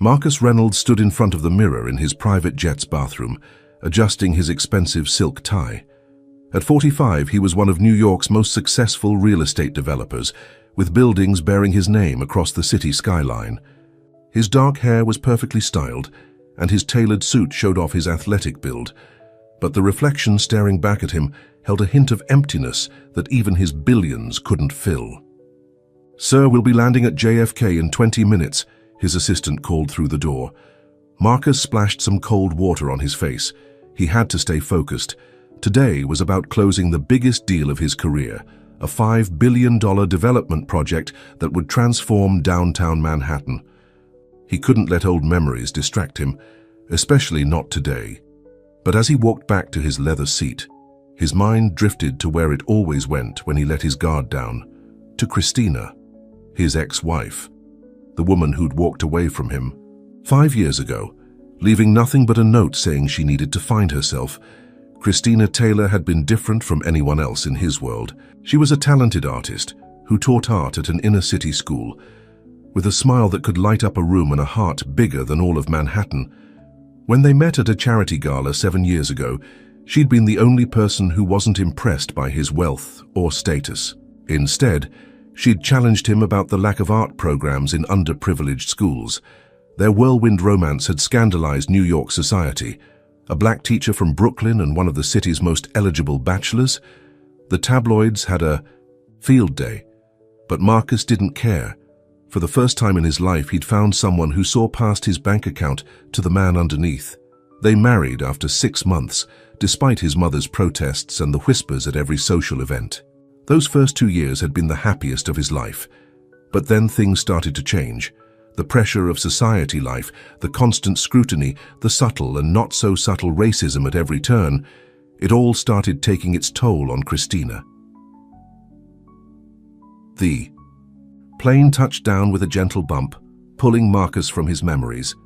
Marcus Reynolds stood in front of the mirror in his private jet's bathroom, adjusting his expensive silk tie. At 45, he was one of New York's most successful real estate developers, with buildings bearing his name across the city skyline. His dark hair was perfectly styled, and his tailored suit showed off his athletic build. But the reflection staring back at him held a hint of emptiness that even his billions couldn't fill. "Sir, we'll be landing at JFK in 20 minutes, his assistant called through the door. Marcus splashed some cold water on his face. He had to stay focused. Today was about closing the biggest deal of his career, a $5 billion development project that would transform downtown Manhattan. He couldn't let old memories distract him, especially not today. But as he walked back to his leather seat, his mind drifted to where it always went when he let his guard down, to Christina, his ex-wife, the woman who'd walked away from him 5 years ago, leaving nothing but a note saying she needed to find herself. Christina Taylor had been different from anyone else in his world. She was a talented artist who taught art at an inner-city school, with a smile that could light up a room and a heart bigger than all of Manhattan. When they met at a charity gala 7 years ago, she'd been the only person who wasn't impressed by his wealth or status. Instead, she'd challenged him about the lack of art programs in underprivileged schools. Their whirlwind romance had scandalized New York society. A black teacher from Brooklyn and one of the city's most eligible bachelors. The tabloids had a field day, but Marcus didn't care. For the first time in his life, he'd found someone who saw past his bank account to the man underneath. They married after 6 months, despite his mother's protests and the whispers at every social event. Those first 2 years had been the happiest of his life. But then things started to change. The pressure of society life, the constant scrutiny, the subtle and not so subtle racism at every turn, it all started taking its toll on Christina. The plane touched down with a gentle bump, pulling Marcus from his memories.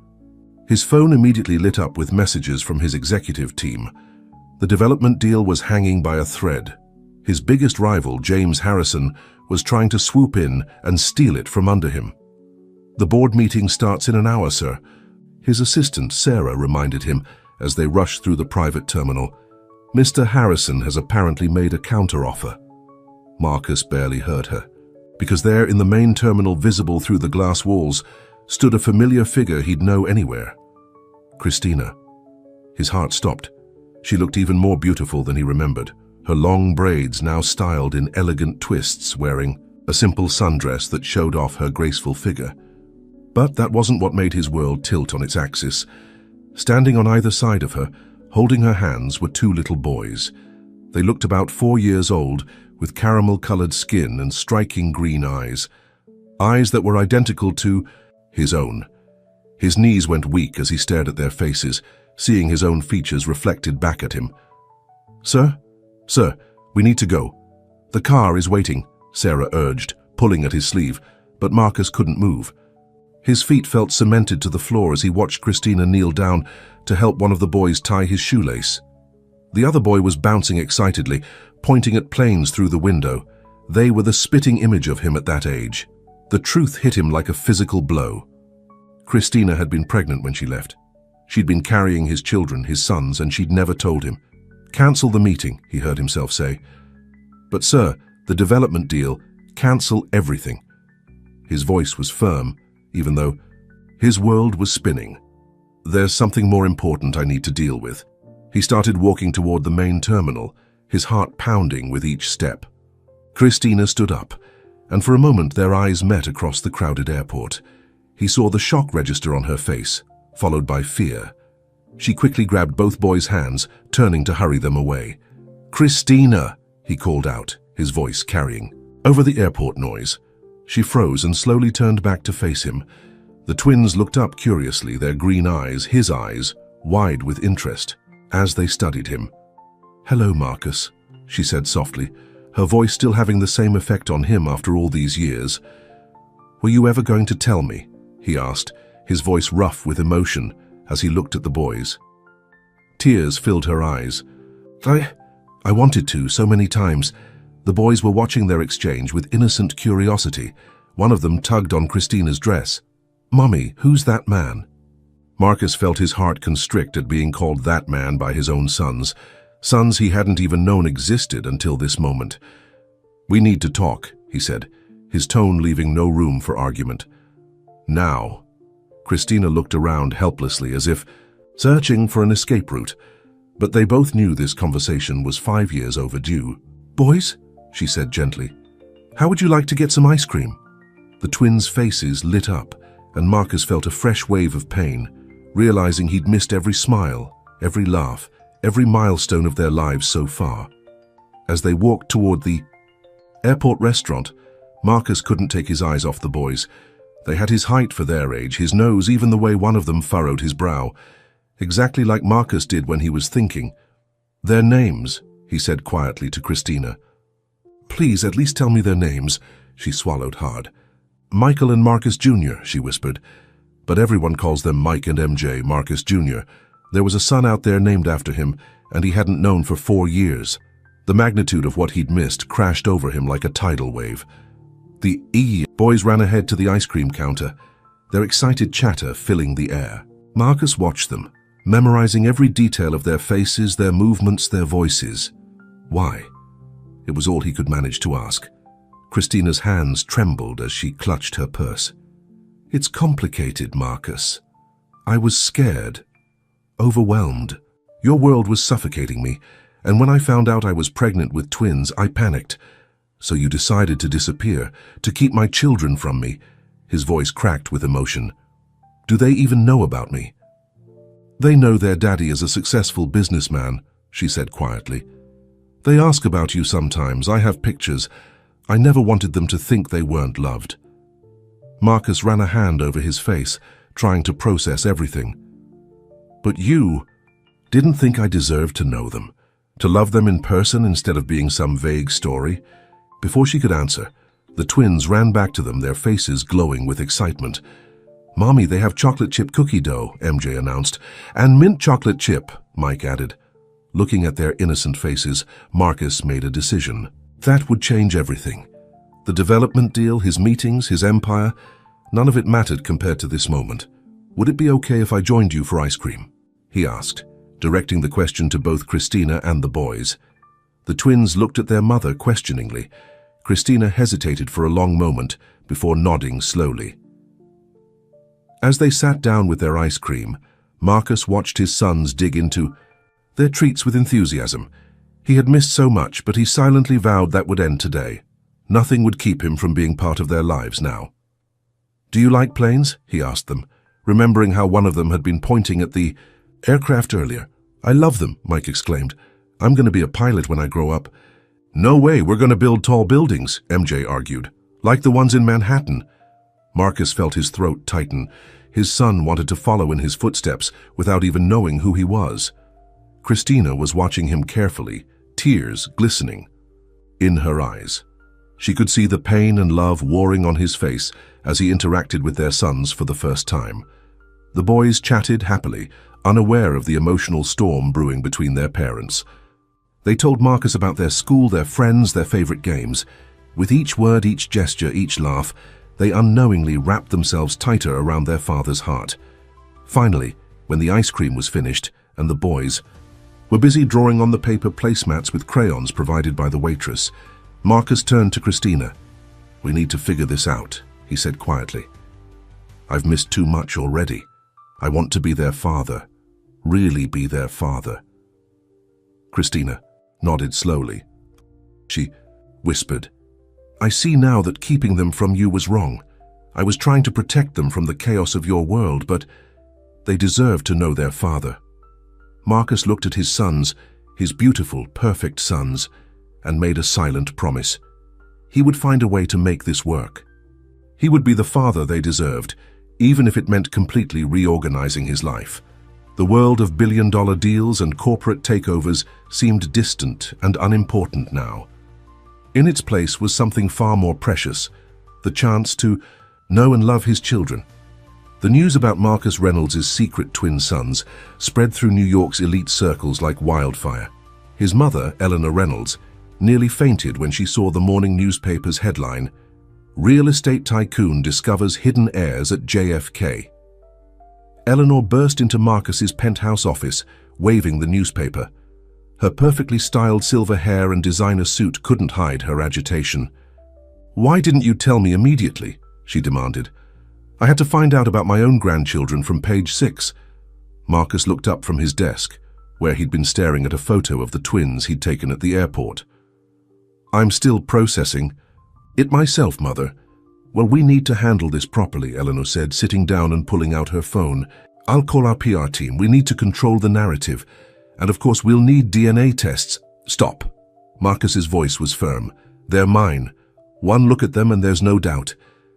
His phone immediately lit up with messages from his executive team. The development deal was hanging by a thread. His biggest rival, James Harrison, was trying to swoop in and steal it from under him. "The board meeting starts in an hour, sir," his assistant, Sarah, reminded him as they rushed through the private terminal. "Mr. Harrison has apparently made a counteroffer." Marcus barely heard her, because there in the main terminal, visible through the glass walls, stood a familiar figure he'd know anywhere. Christina. His heart stopped. She looked even more beautiful than he remembered, her long braids now styled in elegant twists, wearing a simple sundress that showed off her graceful figure. But that wasn't what made his world tilt on its axis. Standing on either side of her, holding her hands, were 2 little boys. They looked about 4 years old, with caramel-colored skin and striking green eyes. Eyes that were identical to his own. His knees went weak as he stared at their faces, seeing his own features reflected back at him. "Sir? Sir, we need to go. The car is waiting," Sarah urged, pulling at his sleeve, but Marcus couldn't move. His feet felt cemented to the floor as he watched Christina kneel down to help one of the boys tie his shoelace. The other boy was bouncing excitedly, pointing at planes through the window. They were the spitting image of him at that age. The truth hit him like a physical blow. Christina had been pregnant when she left. She'd been carrying his children, his sons, and she'd never told him. "Cancel the meeting," he heard himself say. "But sir, the development deal, cancel everything." His voice was firm, even though his world was spinning. "There's something more important I need to deal with." He started walking toward the main terminal, his heart pounding with each step. Christina stood up, and for a moment their eyes met across the crowded airport. He saw the shock register on her face, followed by fear. She quickly grabbed both boys' hands, turning to hurry them away. "Christina!" he called out, his voice carrying over the airport noise. She froze and slowly turned back to face him. The twins looked up curiously, their green eyes, his eyes, wide with interest, as they studied him. "Hello, Marcus," she said softly, her voice still having the same effect on him after all these years. "Were you ever going to tell me?" he asked, his voice rough with emotion as he looked at the boys. Tears filled her eyes. I wanted to so many times." The boys were watching their exchange with innocent curiosity. One of them tugged on Christina's dress. "Mummy, who's that man?" Marcus felt his heart constrict at being called that man by his own sons he hadn't even known existed until this moment. "We need to talk," he said, his tone leaving no room for argument. "Now." Christina looked around helplessly as if searching for an escape route, but they both knew this conversation was 5 years overdue. "Boys," she said gently, "how would you like to get some ice cream?" The twins' faces lit up, and Marcus felt a fresh wave of pain, realizing he'd missed every smile, every laugh, every milestone of their lives so far. As they walked toward the airport restaurant, Marcus couldn't take his eyes off the boys. They had his height for their age, his nose, even the way one of them furrowed his brow, exactly like Marcus did when he was thinking. "Their names," he said quietly to Christina. "Please, at least tell me their names," she swallowed hard. "Michael and Marcus Jr., she whispered. "But everyone calls them Mike and MJ, Marcus Jr. There was a son out there named after him, and he hadn't known for 4 years. The magnitude of what he'd missed crashed over him like a tidal wave. The boys ran ahead to the ice cream counter, their excited chatter filling the air. Marcus watched them, memorizing every detail of their faces, their movements, their voices. Why? It was all he could manage to ask. Christina's hands trembled as she clutched her purse. "It's complicated, Marcus. I was scared, overwhelmed. Your world was suffocating me, and when I found out I was pregnant with twins, I panicked. So you decided to disappear, to keep my children from me." His voice cracked with emotion. "Do they even know about me?" "They know their daddy is a successful businessman," she said quietly. "They ask about you sometimes. I have pictures. I never wanted them to think they weren't loved." Marcus ran a hand over his face, trying to process everything. "But you didn't think I deserved to know them, to love them in person instead of being some vague story?" Before she could answer, the twins ran back to them, their faces glowing with excitement. "Mommy, they have chocolate chip cookie dough," MJ announced. "And mint chocolate chip," Mike added. Looking at their innocent faces, Marcus made a decision. That would change everything. The development deal, his meetings, his empire, none of it mattered compared to this moment. "Would it be okay if I joined you for ice cream?" he asked, directing the question to both Christina and the boys. The twins looked at their mother questioningly. Christina hesitated for a long moment before nodding slowly. As they sat down with their ice cream, Marcus watched his sons dig into their treats with enthusiasm. He had missed so much, but he silently vowed that would end today. Nothing would keep him from being part of their lives now. "Do you like planes?" he asked them, remembering how one of them had been pointing at the aircraft earlier. "I love them," Mike exclaimed. "I'm going to be a pilot when I grow up." "No way, we're going to build tall buildings," MJ argued. "Like the ones in Manhattan." Marcus felt his throat tighten. His son wanted to follow in his footsteps without even knowing who he was. Christina was watching him carefully, tears glistening in her eyes. She could see the pain and love warring on his face as he interacted with their sons for the first time. The boys chatted happily, unaware of the emotional storm brewing between their parents. They told Marcus about their school, their friends, their favorite games. With each word, each gesture, each laugh, they unknowingly wrapped themselves tighter around their father's heart. Finally, when the ice cream was finished and the boys were busy drawing on the paper placemats with crayons provided by the waitress, Marcus turned to Christina. "We need to figure this out," he said quietly. "I've missed too much already. I want to be their father, really be their father." Christina nodded slowly. She whispered, "I see now that keeping them from you was wrong. I was trying to protect them from the chaos of your world, but they deserve to know their father." Marcus looked at his sons, his beautiful, perfect sons, and made a silent promise. He would find a way to make this work. He would be the father they deserved, even if it meant completely reorganizing his life. The world of billion-dollar deals and corporate takeovers seemed distant and unimportant now. In its place was something far more precious, the chance to know and love his children. The news about Marcus Reynolds' secret twin sons spread through New York's elite circles like wildfire. His mother, Eleanor Reynolds, nearly fainted when she saw the morning newspaper's headline, Real estate tycoon discovers hidden heirs at JFK. Eleanor burst into Marcus's penthouse office, waving the newspaper. Her perfectly styled silver hair and designer suit couldn't hide her agitation. "Why didn't you tell me immediately?" she demanded. "I had to find out about my own grandchildren from page 6. Marcus looked up from his desk, where he'd been staring at a photo of the twins he'd taken at the airport. "I'm still processing. It myself, Mother." "Well, we need to handle this properly," Eleanor said, sitting down and pulling out her phone. "I'll call our PR team. We need to control the narrative. And of course, we'll need DNA tests." "Stop." Marcus's voice was firm. "They're mine. One look at them and there's no doubt.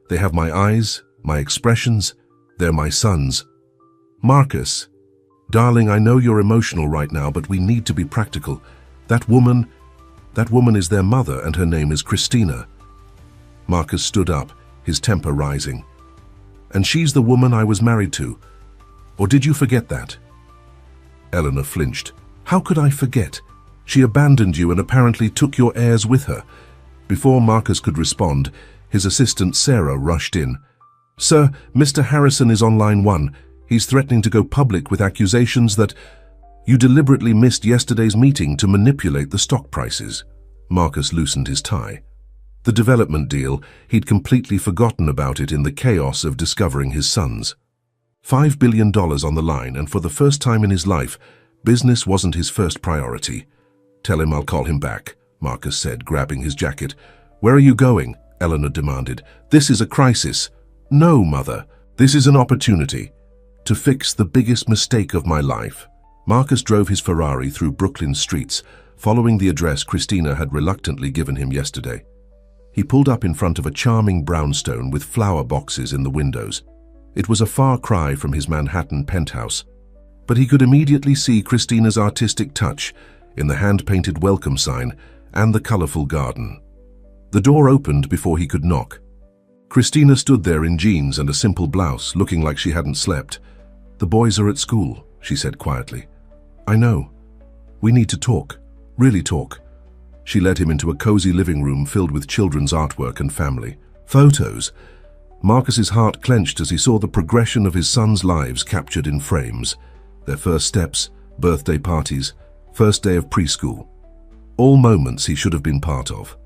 They have my eyes, my expressions. They're my sons." "Marcus, darling, I know you're emotional right now, but we need to be practical. That woman is their mother, and her name is Christina." Marcus stood up, his temper rising. "And she's the woman I was married to. Or did you forget that?" Eleanor flinched. "How could I forget? She abandoned you and apparently took your heirs with her." Before Marcus could respond, his assistant Sarah rushed in. "Sir, Mr. Harrison is on line 1. He's threatening to go public with accusations that you deliberately missed yesterday's meeting to manipulate the stock prices." Marcus loosened his tie. The development deal, he'd completely forgotten about it in the chaos of discovering his sons. $5 billion on the line, and for the first time in his life, business wasn't his first priority. "Tell him I'll call him back," Marcus said, grabbing his jacket. "Where are you going?" Eleanor demanded. "This is a crisis." "No, Mother. This is an opportunity to fix the biggest mistake of my life." Marcus drove his Ferrari through Brooklyn streets, following the address Christina had reluctantly given him yesterday. He pulled up in front of a charming brownstone with flower boxes in the windows. It was a far cry from his Manhattan penthouse, but he could immediately see Christina's artistic touch in the hand-painted welcome sign and the colorful garden. The door opened before he could knock. Christina stood there in jeans and a simple blouse, looking like she hadn't slept. "The boys are at school," she said quietly. "I know. We need to talk. Really talk." She led him into a cozy living room filled with children's artwork and family photos. Marcus's heart clenched as he saw the progression of his sons' lives captured in frames. Their first steps, birthday parties, first day of preschool. All moments he should have been part of.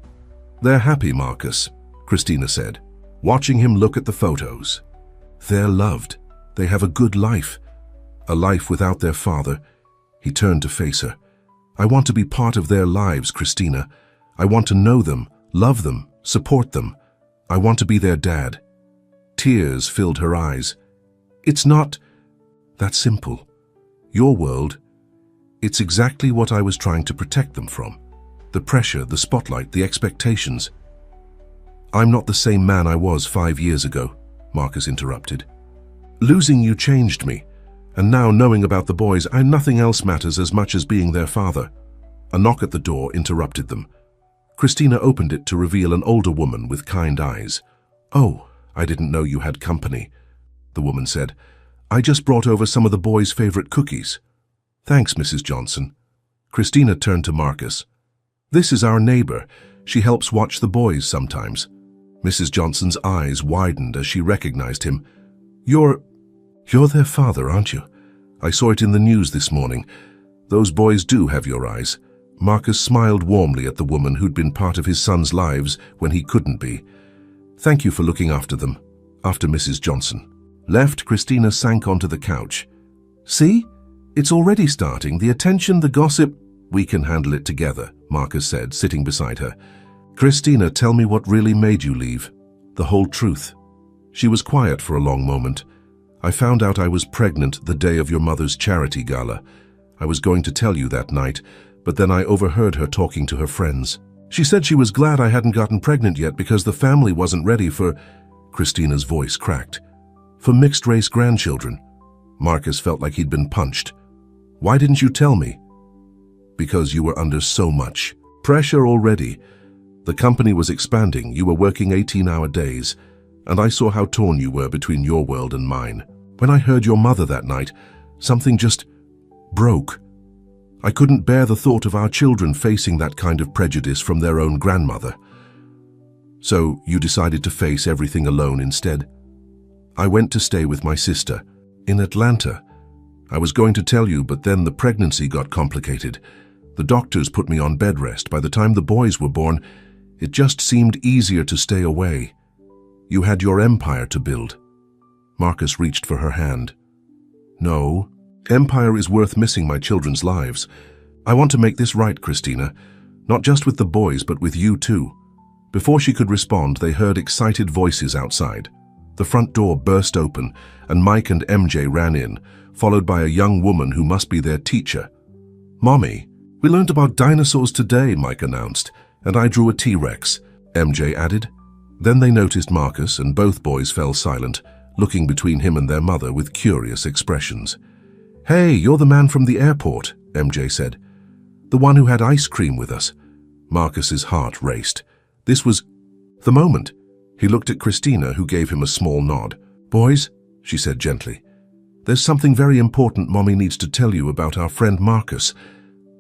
"They're happy, Marcus," Christina said, watching him look at the photos. "They're loved. They have a good life. A life without their father." He turned to face her. "I want to be part of their lives, Christina. I want to know them, love them, support them. I want to be their dad." Tears filled her eyes. "It's not that simple. Your world, it's exactly what I was trying to protect them from. The pressure, the spotlight, the expectations." "I'm not the same man I was 5 years ago," Marcus interrupted. "Losing you changed me. And now, knowing about the boys, nothing else matters as much as being their father." A knock at the door interrupted them. Christina opened it to reveal an older woman with kind eyes. "Oh, I didn't know you had company," the woman said. "I just brought over some of the boys' favorite cookies." "Thanks, Mrs. Johnson." Christina turned to Marcus. "This is our neighbor. She helps watch the boys sometimes." Mrs. Johnson's eyes widened as she recognized him. You're their father, aren't you? I saw it in the news this morning. Those boys do have your eyes." Marcus smiled warmly at the woman who'd been part of his son's lives when he couldn't be. "Thank you for looking after them." After Mrs. Johnson left, Christina sank onto the couch. "See? It's already starting. The attention, the gossip." "We can handle it together," Marcus said, sitting beside her. "Christina, tell me what really made you leave. The whole truth." She was quiet for a long moment. "I found out I was pregnant the day of your mother's charity gala. I was going to tell you that night, but then I overheard her talking to her friends. She said she was glad I hadn't gotten pregnant yet because the family wasn't ready for—" Christina's voice cracked. "For mixed-race grandchildren." Marcus felt like he'd been punched. "Why didn't you tell me?" "Because you were under so much pressure already. The company was expanding, you were working 18-hour days, and I saw how torn you were between your world and mine. When I heard your mother that night, something just broke. I couldn't bear the thought of our children facing that kind of prejudice from their own grandmother." So you decided to face everything alone instead? I went to stay with my sister in Atlanta. I was going to tell you, but then the pregnancy got complicated. The doctors put me on bed rest. By the time the boys were born, it just seemed easier to stay away. You had your empire to build. Marcus reached for her hand. No, empire is worth missing my children's lives. I want to make this right, Christina. Not just with the boys, but with you too. Before she could respond, they heard excited voices outside. The front door burst open, and Mike and MJ ran in, followed by a young woman who must be their teacher. Mommy, we learned about dinosaurs today, Mike announced, and I drew a T-Rex, MJ added. Then they noticed Marcus, and both boys fell silent, looking between him and their mother with curious expressions. Hey, you're the man from the airport, MJ said. The one who had ice cream with us. Marcus's heart raced. This was the moment. He looked at Christina, who gave him a small nod. Boys, she said gently, there's something very important Mommy needs to tell you about our friend Marcus.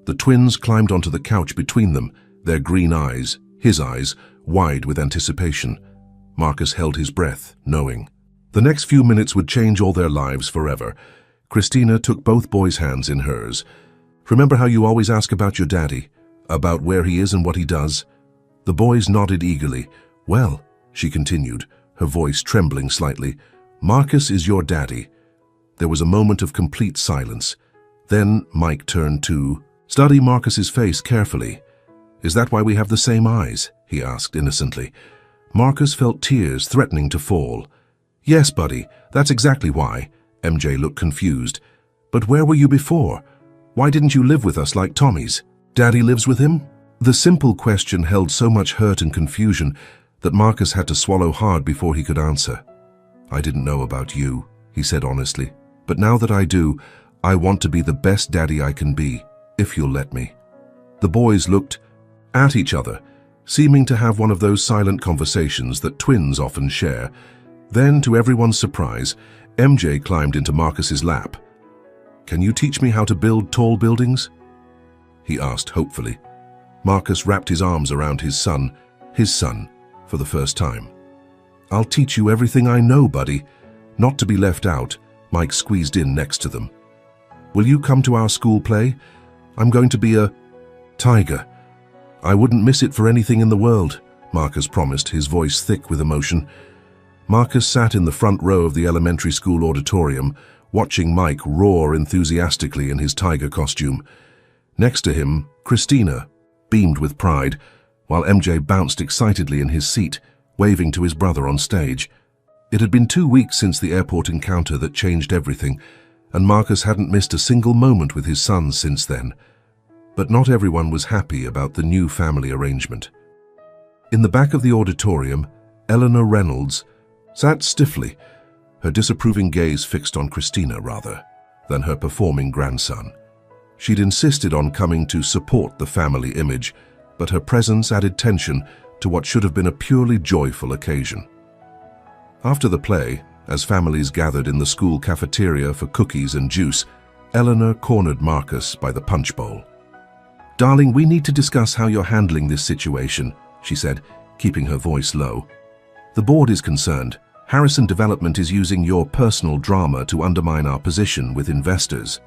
The twins climbed onto the couch between them, their green eyes, his eyes, wide with anticipation. Marcus held his breath, knowing. The next few minutes would change all their lives forever. Christina took both boys' hands in hers. Remember how you always ask about your daddy? About where he is and what he does? The boys nodded eagerly. Well, she continued, her voice trembling slightly, Marcus is your daddy. There was a moment of complete silence. Then Mike turned to, Study Marcus's face carefully. Is that why we have the same eyes? He asked innocently. Marcus felt tears threatening to fall. Yes, buddy, that's exactly why. MJ looked confused. But where were you before? Why didn't you live with us like Tommy's? Daddy lives with him? The simple question held so much hurt and confusion that Marcus had to swallow hard before he could answer. I didn't know about you, he said honestly. But now that I do, I want to be the best daddy I can be, if you'll let me. The boys looked at each other, seeming to have one of those silent conversations that twins often share. Then, to everyone's surprise, MJ climbed into Marcus's lap. Can you teach me how to build tall buildings? He asked hopefully. Marcus wrapped his arms around his son, for the first time. I'll teach you everything I know, buddy. Not to be left out, Mike squeezed in next to them. Will you come to our school play? I'm going to be a tiger. I wouldn't miss it for anything in the world, Marcus promised, his voice thick with emotion. Marcus sat in the front row of the elementary school auditorium, watching Mike roar enthusiastically in his tiger costume. Next to him, Christina beamed with pride, while MJ bounced excitedly in his seat, waving to his brother on stage. It had been 2 weeks since the airport encounter that changed everything, and Marcus hadn't missed a single moment with his sons since then. But not everyone was happy about the new family arrangement. In the back of the auditorium, Eleanor Reynolds sat stiffly, her disapproving gaze fixed on Christina rather than her performing grandson. She'd insisted on coming to support the family image, but her presence added tension to what should have been a purely joyful occasion. After the play, as families gathered in the school cafeteria for cookies and juice, Eleanor cornered Marcus by the punch bowl. Darling, we need to discuss how you're handling this situation, she said, keeping her voice low. The board is concerned. Harrison Development is using your personal drama to undermine our position with investors.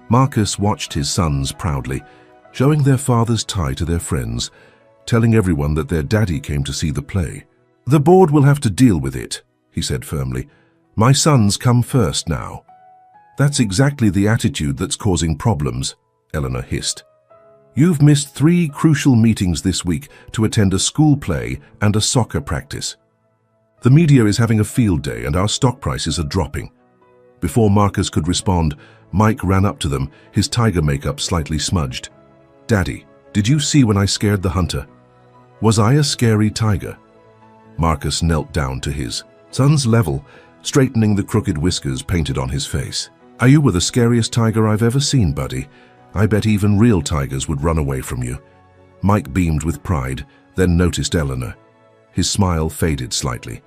Marcus watched his sons proudly, showing their father's tie to their friends, telling everyone that their daddy came to see the play. The board will have to deal with it, he said firmly. My sons come first now. That's exactly the attitude that's causing problems, Eleanor hissed. You've missed 3 crucial meetings this week to attend a school play and a soccer practice. The media is having a field day and our stock prices are dropping. Before Marcus could respond, Mike ran up to them, his tiger makeup slightly smudged. Daddy, did you see when I scared the hunter? Was I a scary tiger? Marcus knelt down to his son's level, straightening the crooked whiskers painted on his face. You were the scariest tiger I've ever seen, buddy. I bet even real tigers would run away from you. Mike beamed with pride, then noticed Eleanor. His smile faded slightly.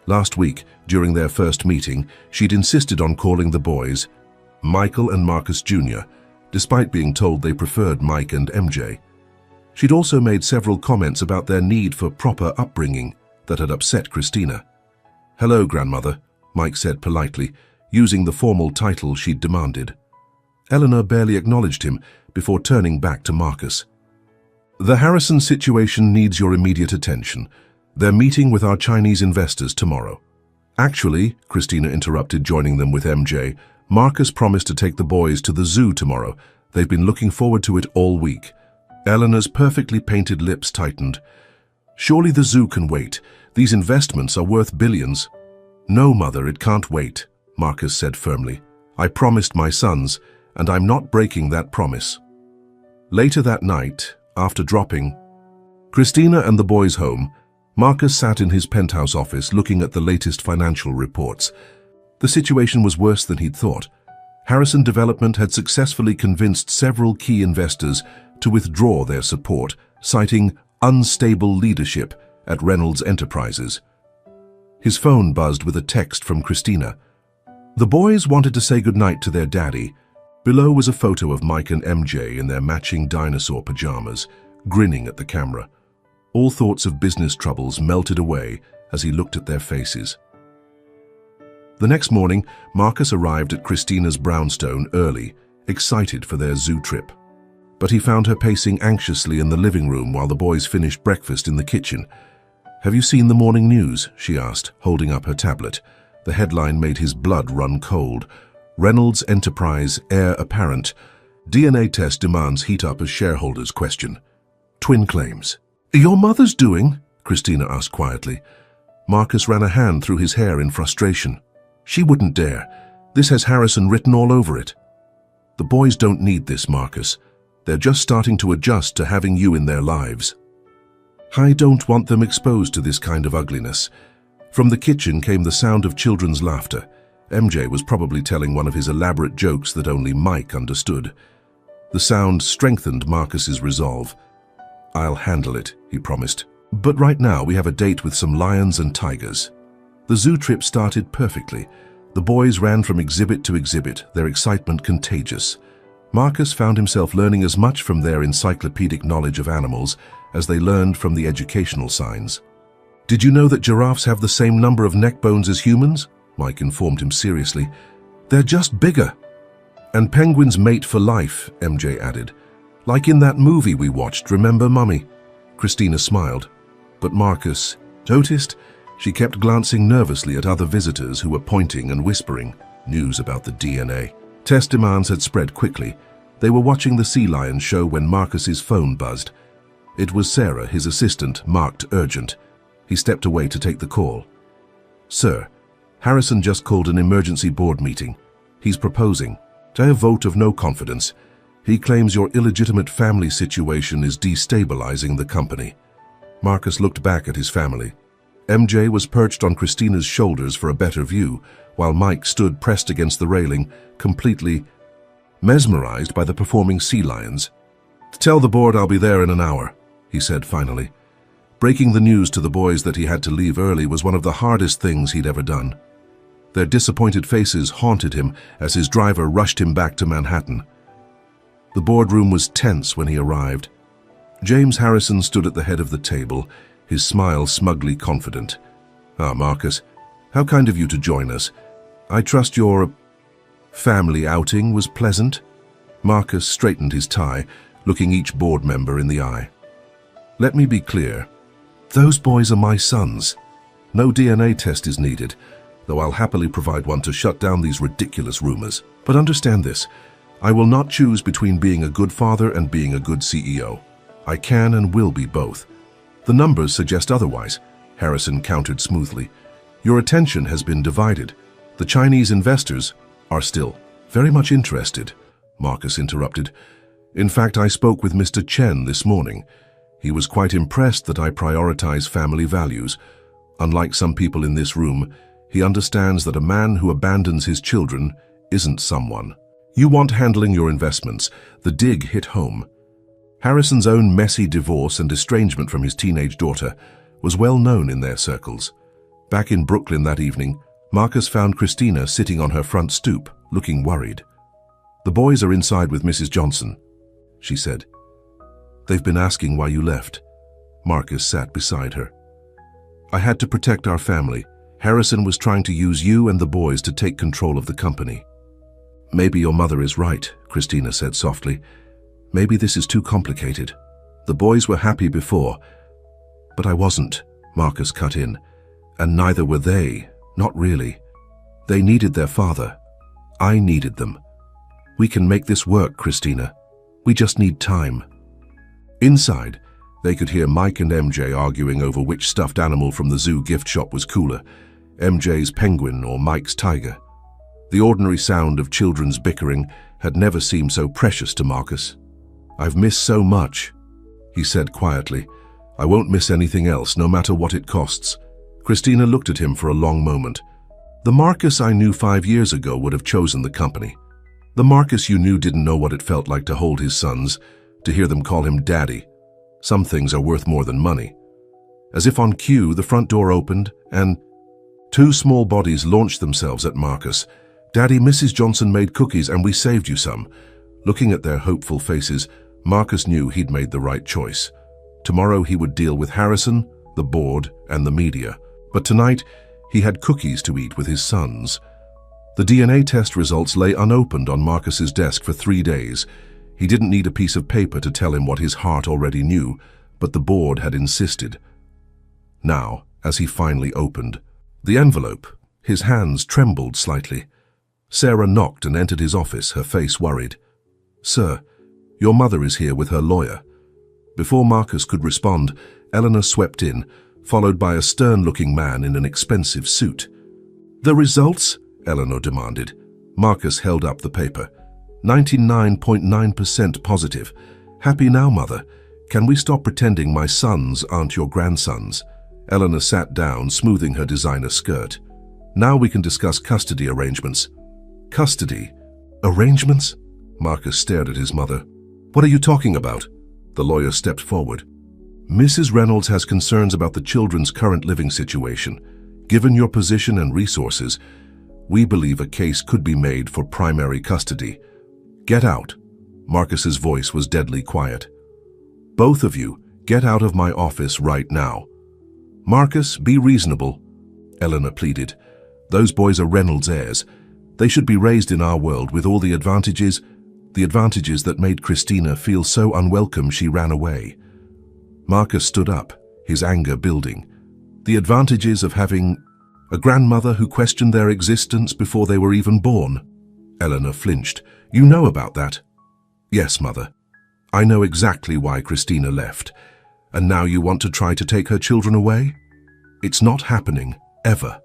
Last week, during their first meeting, she'd insisted on calling the boys Michael and Marcus Jr., despite being told they preferred Mike and MJ. She'd also made several comments about their need for proper upbringing, that had upset Christina. "Hello, grandmother," Mike said politely, using the formal title she'd demanded. Eleanor barely acknowledged him before turning back to Marcus. "The Harrison situation needs your immediate attention. They're meeting with our Chinese investors tomorrow." "Actually," Christina interrupted, joining them with MJ, "Marcus promised to take the boys to the zoo tomorrow. They've been looking forward to it all week." Eleanor's perfectly painted lips tightened. "Surely the zoo can wait. These investments are worth billions." "No, Mother, it can't wait," Marcus said firmly. "I promised my sons, and I'm not breaking that promise." Later that night, after dropping Christina and the boys home, Marcus sat in his penthouse office looking at the latest financial reports. The situation was worse than he'd thought. Harrison Development had successfully convinced several key investors to withdraw their support, citing unstable leadership at Reynolds Enterprises. His phone buzzed with a text from Christina. The boys wanted to say goodnight to their daddy. Below was a photo of Mike and MJ in their matching dinosaur pajamas, grinning at the camera. All thoughts of business troubles melted away as he looked at their faces. The next morning, Marcus arrived at Christina's brownstone early, excited for their zoo trip. But he found her pacing anxiously in the living room while the boys finished breakfast in the kitchen. "Have you seen the morning news?" she asked, holding up her tablet. The headline made his blood run cold. "Reynolds Enterprise heir apparent. DNA test demands heat up as shareholders question." Twin claims. "Your mother's doing?" Christina asked quietly. Marcus ran a hand through his hair in frustration. "She wouldn't dare. This has Harrison written all over it." "The boys don't need this, Marcus. They're just starting to adjust to having you in their lives." "I don't want them exposed to this kind of ugliness." From the kitchen came the sound of children's laughter. MJ was probably telling one of his elaborate jokes that only Mike understood. The sound strengthened Marcus's resolve. "I'll handle it," he promised. "But right now we have a date with some lions and tigers." The zoo trip started perfectly. The boys ran from exhibit to exhibit, their excitement contagious. Marcus found himself learning as much from their encyclopedic knowledge of animals as they learned from the educational signs. "Did you know that giraffes have the same number of neck bones as humans?" Mike informed him seriously. "They're just bigger." "And penguins mate for life," MJ added. "Like in that movie we watched, remember, Mummy?" Christina smiled, but Marcus noticed she kept glancing nervously at other visitors who were pointing and whispering news about the DNA. Test demands had spread quickly. They were watching the sea lion show when Marcus's phone buzzed. It was Sarah, his assistant, marked urgent. He stepped away to take the call. "Sir, Harrison just called an emergency board meeting. He's proposing a vote of no confidence. He claims your illegitimate family situation is destabilizing the company." Marcus looked back at his family. MJ was perched on Christina's shoulders for a better view, while Mike stood pressed against the railing, completely mesmerized by the performing sea lions. "Tell the board I'll be there in an hour," he said finally. Breaking the news to the boys that he had to leave early was one of the hardest things he'd ever done. Their disappointed faces haunted him as his driver rushed him back to Manhattan. The boardroom was tense when he arrived. James Harrison stood at the head of the table, his smile smugly confident. "Ah, Marcus, how kind of you to join us. I trust your family outing was pleasant." Marcus straightened his tie, looking each board member in the eye. "Let me be clear. Those boys are my sons. No DNA test is needed, though I'll happily provide one to shut down these ridiculous rumors. But understand this, I will not choose between being a good father and being a good CEO. I can and will be both." "The numbers suggest otherwise," Harrison countered smoothly. "Your attention has been divided. The Chinese investors are still very much interested," Marcus interrupted. "In fact, I spoke with Mr. Chen this morning. He was quite impressed that I prioritize family values. Unlike some people in this room, he understands that a man who abandons his children isn't someone. You want handling your investments." The dig hit home. Harrison's own messy divorce and estrangement from his teenage daughter was well known in their circles. Back in Brooklyn that evening, Marcus found Christina sitting on her front stoop, looking worried. "The boys are inside with Mrs. Johnson," she said. "They've been asking why you left." Marcus sat beside her. I had to protect our family. Harrison was trying to use you and the boys to take control of the company. Maybe your mother is right, Christina said softly. Maybe this is too complicated. The boys were happy before, but I wasn't, Marcus cut in. And neither were they, not really. They needed their father. I needed them. We can make this work, Christina. We just need time. Inside, they could hear Mike and MJ arguing over which stuffed animal from the zoo gift shop was cooler, MJ's penguin or Mike's tiger. The ordinary sound of children's bickering had never seemed so precious to Marcus. I've missed so much, he said quietly. I won't miss anything else, no matter what it costs. Christina looked at him for a long moment. The Marcus I knew 5 years ago would have chosen the company. The Marcus you knew didn't know what it felt like to hold his sons, to hear them call him daddy. Some things are worth more than money. As if on cue, the front door opened, and 2 small bodies launched themselves at Marcus. Daddy, Mrs. Johnson made cookies and we saved you some. Looking at their hopeful faces, Marcus knew he'd made the right choice. Tomorrow he would deal with Harrison, the board, and the media. But tonight, he had cookies to eat with his sons. The DNA test results lay unopened on Marcus's desk for 3 days. He didn't need a piece of paper to tell him what his heart already knew, but the board had insisted. Now, as he finally opened the envelope, his hands trembled slightly. Sarah knocked and entered his office, her face worried. Sir, your mother is here with her lawyer. Before Marcus could respond, Eleanor swept in, followed by a stern-looking man in an expensive suit. The results? Eleanor demanded. Marcus held up the paper. 99.9% positive. Happy now, Mother. Can we stop pretending my sons aren't your grandsons? Eleanor sat down, smoothing her designer skirt. Now we can discuss custody arrangements. Custody? Arrangements? Marcus stared at his mother. What are you talking about? The lawyer stepped forward. Mrs. Reynolds has concerns about the children's current living situation. Given your position and resources, we believe a case could be made for primary custody. Get out. Marcus's voice was deadly quiet. Both of you, get out of my office right now. Marcus, be reasonable, Eleanor pleaded. Those boys are Reynolds' heirs. They should be raised in our world with all the advantages that made Christina feel so unwelcome she ran away. Marcus stood up, his anger building. The advantages of having a grandmother who questioned their existence before they were even born. Eleanor flinched. You know about that? Yes, Mother. I know exactly why Christina left. And now you want to try to take her children away? It's not happening, ever.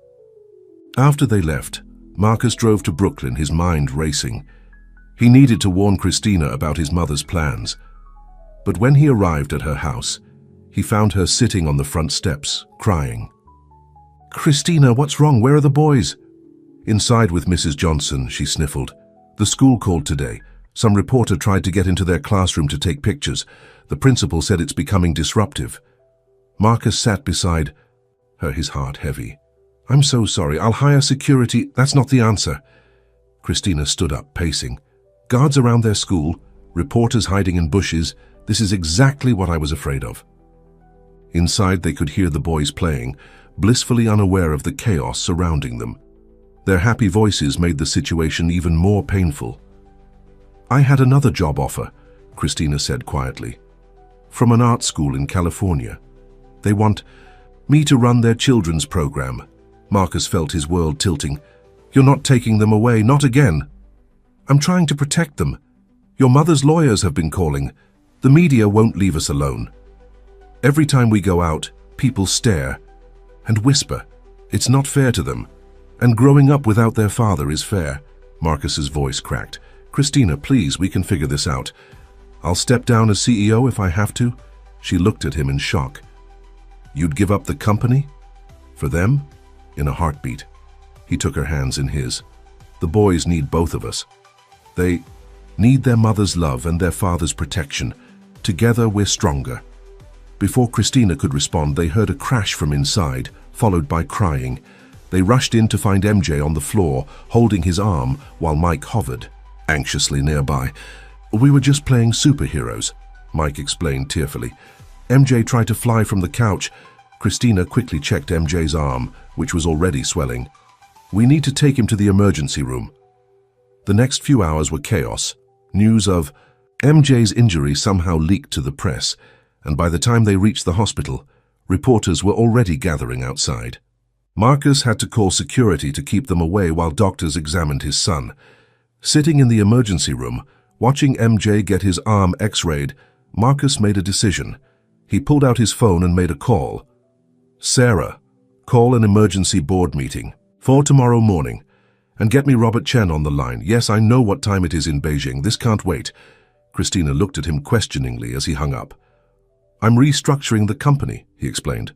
After they left, Marcus drove to Brooklyn, his mind racing. He needed to warn Christina about his mother's plans. But when he arrived at her house, he found her sitting on the front steps, crying. Christina, what's wrong? Where are the boys? Inside with Mrs. Johnson, she sniffled. The school called today. Some reporter tried to get into their classroom to take pictures. The principal said it's becoming disruptive. Marcus sat beside her, his heart heavy. I'm so sorry. I'll hire security. That's not the answer. Christina stood up, pacing. Guards around their school, reporters hiding in bushes. This is exactly what I was afraid of. Inside, they could hear the boys playing, blissfully unaware of the chaos surrounding them. Their happy voices made the situation even more painful. I had another job offer, Christina said quietly. From an art school in California. They want me to run their children's program. Marcus felt his world tilting. You're not taking them away, not again. I'm trying to protect them. Your mother's lawyers have been calling. The media won't leave us alone. Every time we go out, people stare and whisper. It's not fair to them. And growing up without their father is fair. Marcus's voice cracked. Christina, please, we can figure this out. I'll step down as CEO if I have to. She looked at him in shock. You'd give up the company? For them? In a heartbeat. He took her hands in his. The boys need both of us. They need their mother's love and their father's protection. Together we're stronger. Before Christina could respond, they heard a crash from inside, followed by crying. They rushed in to find MJ on the floor, holding his arm while Mike hovered anxiously nearby. We were just playing superheroes, Mike explained tearfully. MJ tried to fly from the couch, Christina quickly checked MJ's arm, which was already swelling. "We need to take him to the emergency room." The next few hours were chaos. News of MJ's injury somehow leaked to the press, and by the time they reached the hospital, reporters were already gathering outside. Marcus had to call security to keep them away while doctors examined his son. Sitting in the emergency room, watching MJ get his arm x-rayed, Marcus made a decision. He pulled out his phone and made a call. "Sarah, call an emergency board meeting for tomorrow morning. And get me Robert Chen on the line. Yes, I know what time it is in Beijing. This can't wait." Christina looked at him questioningly as he hung up. "I'm restructuring the company," he explained.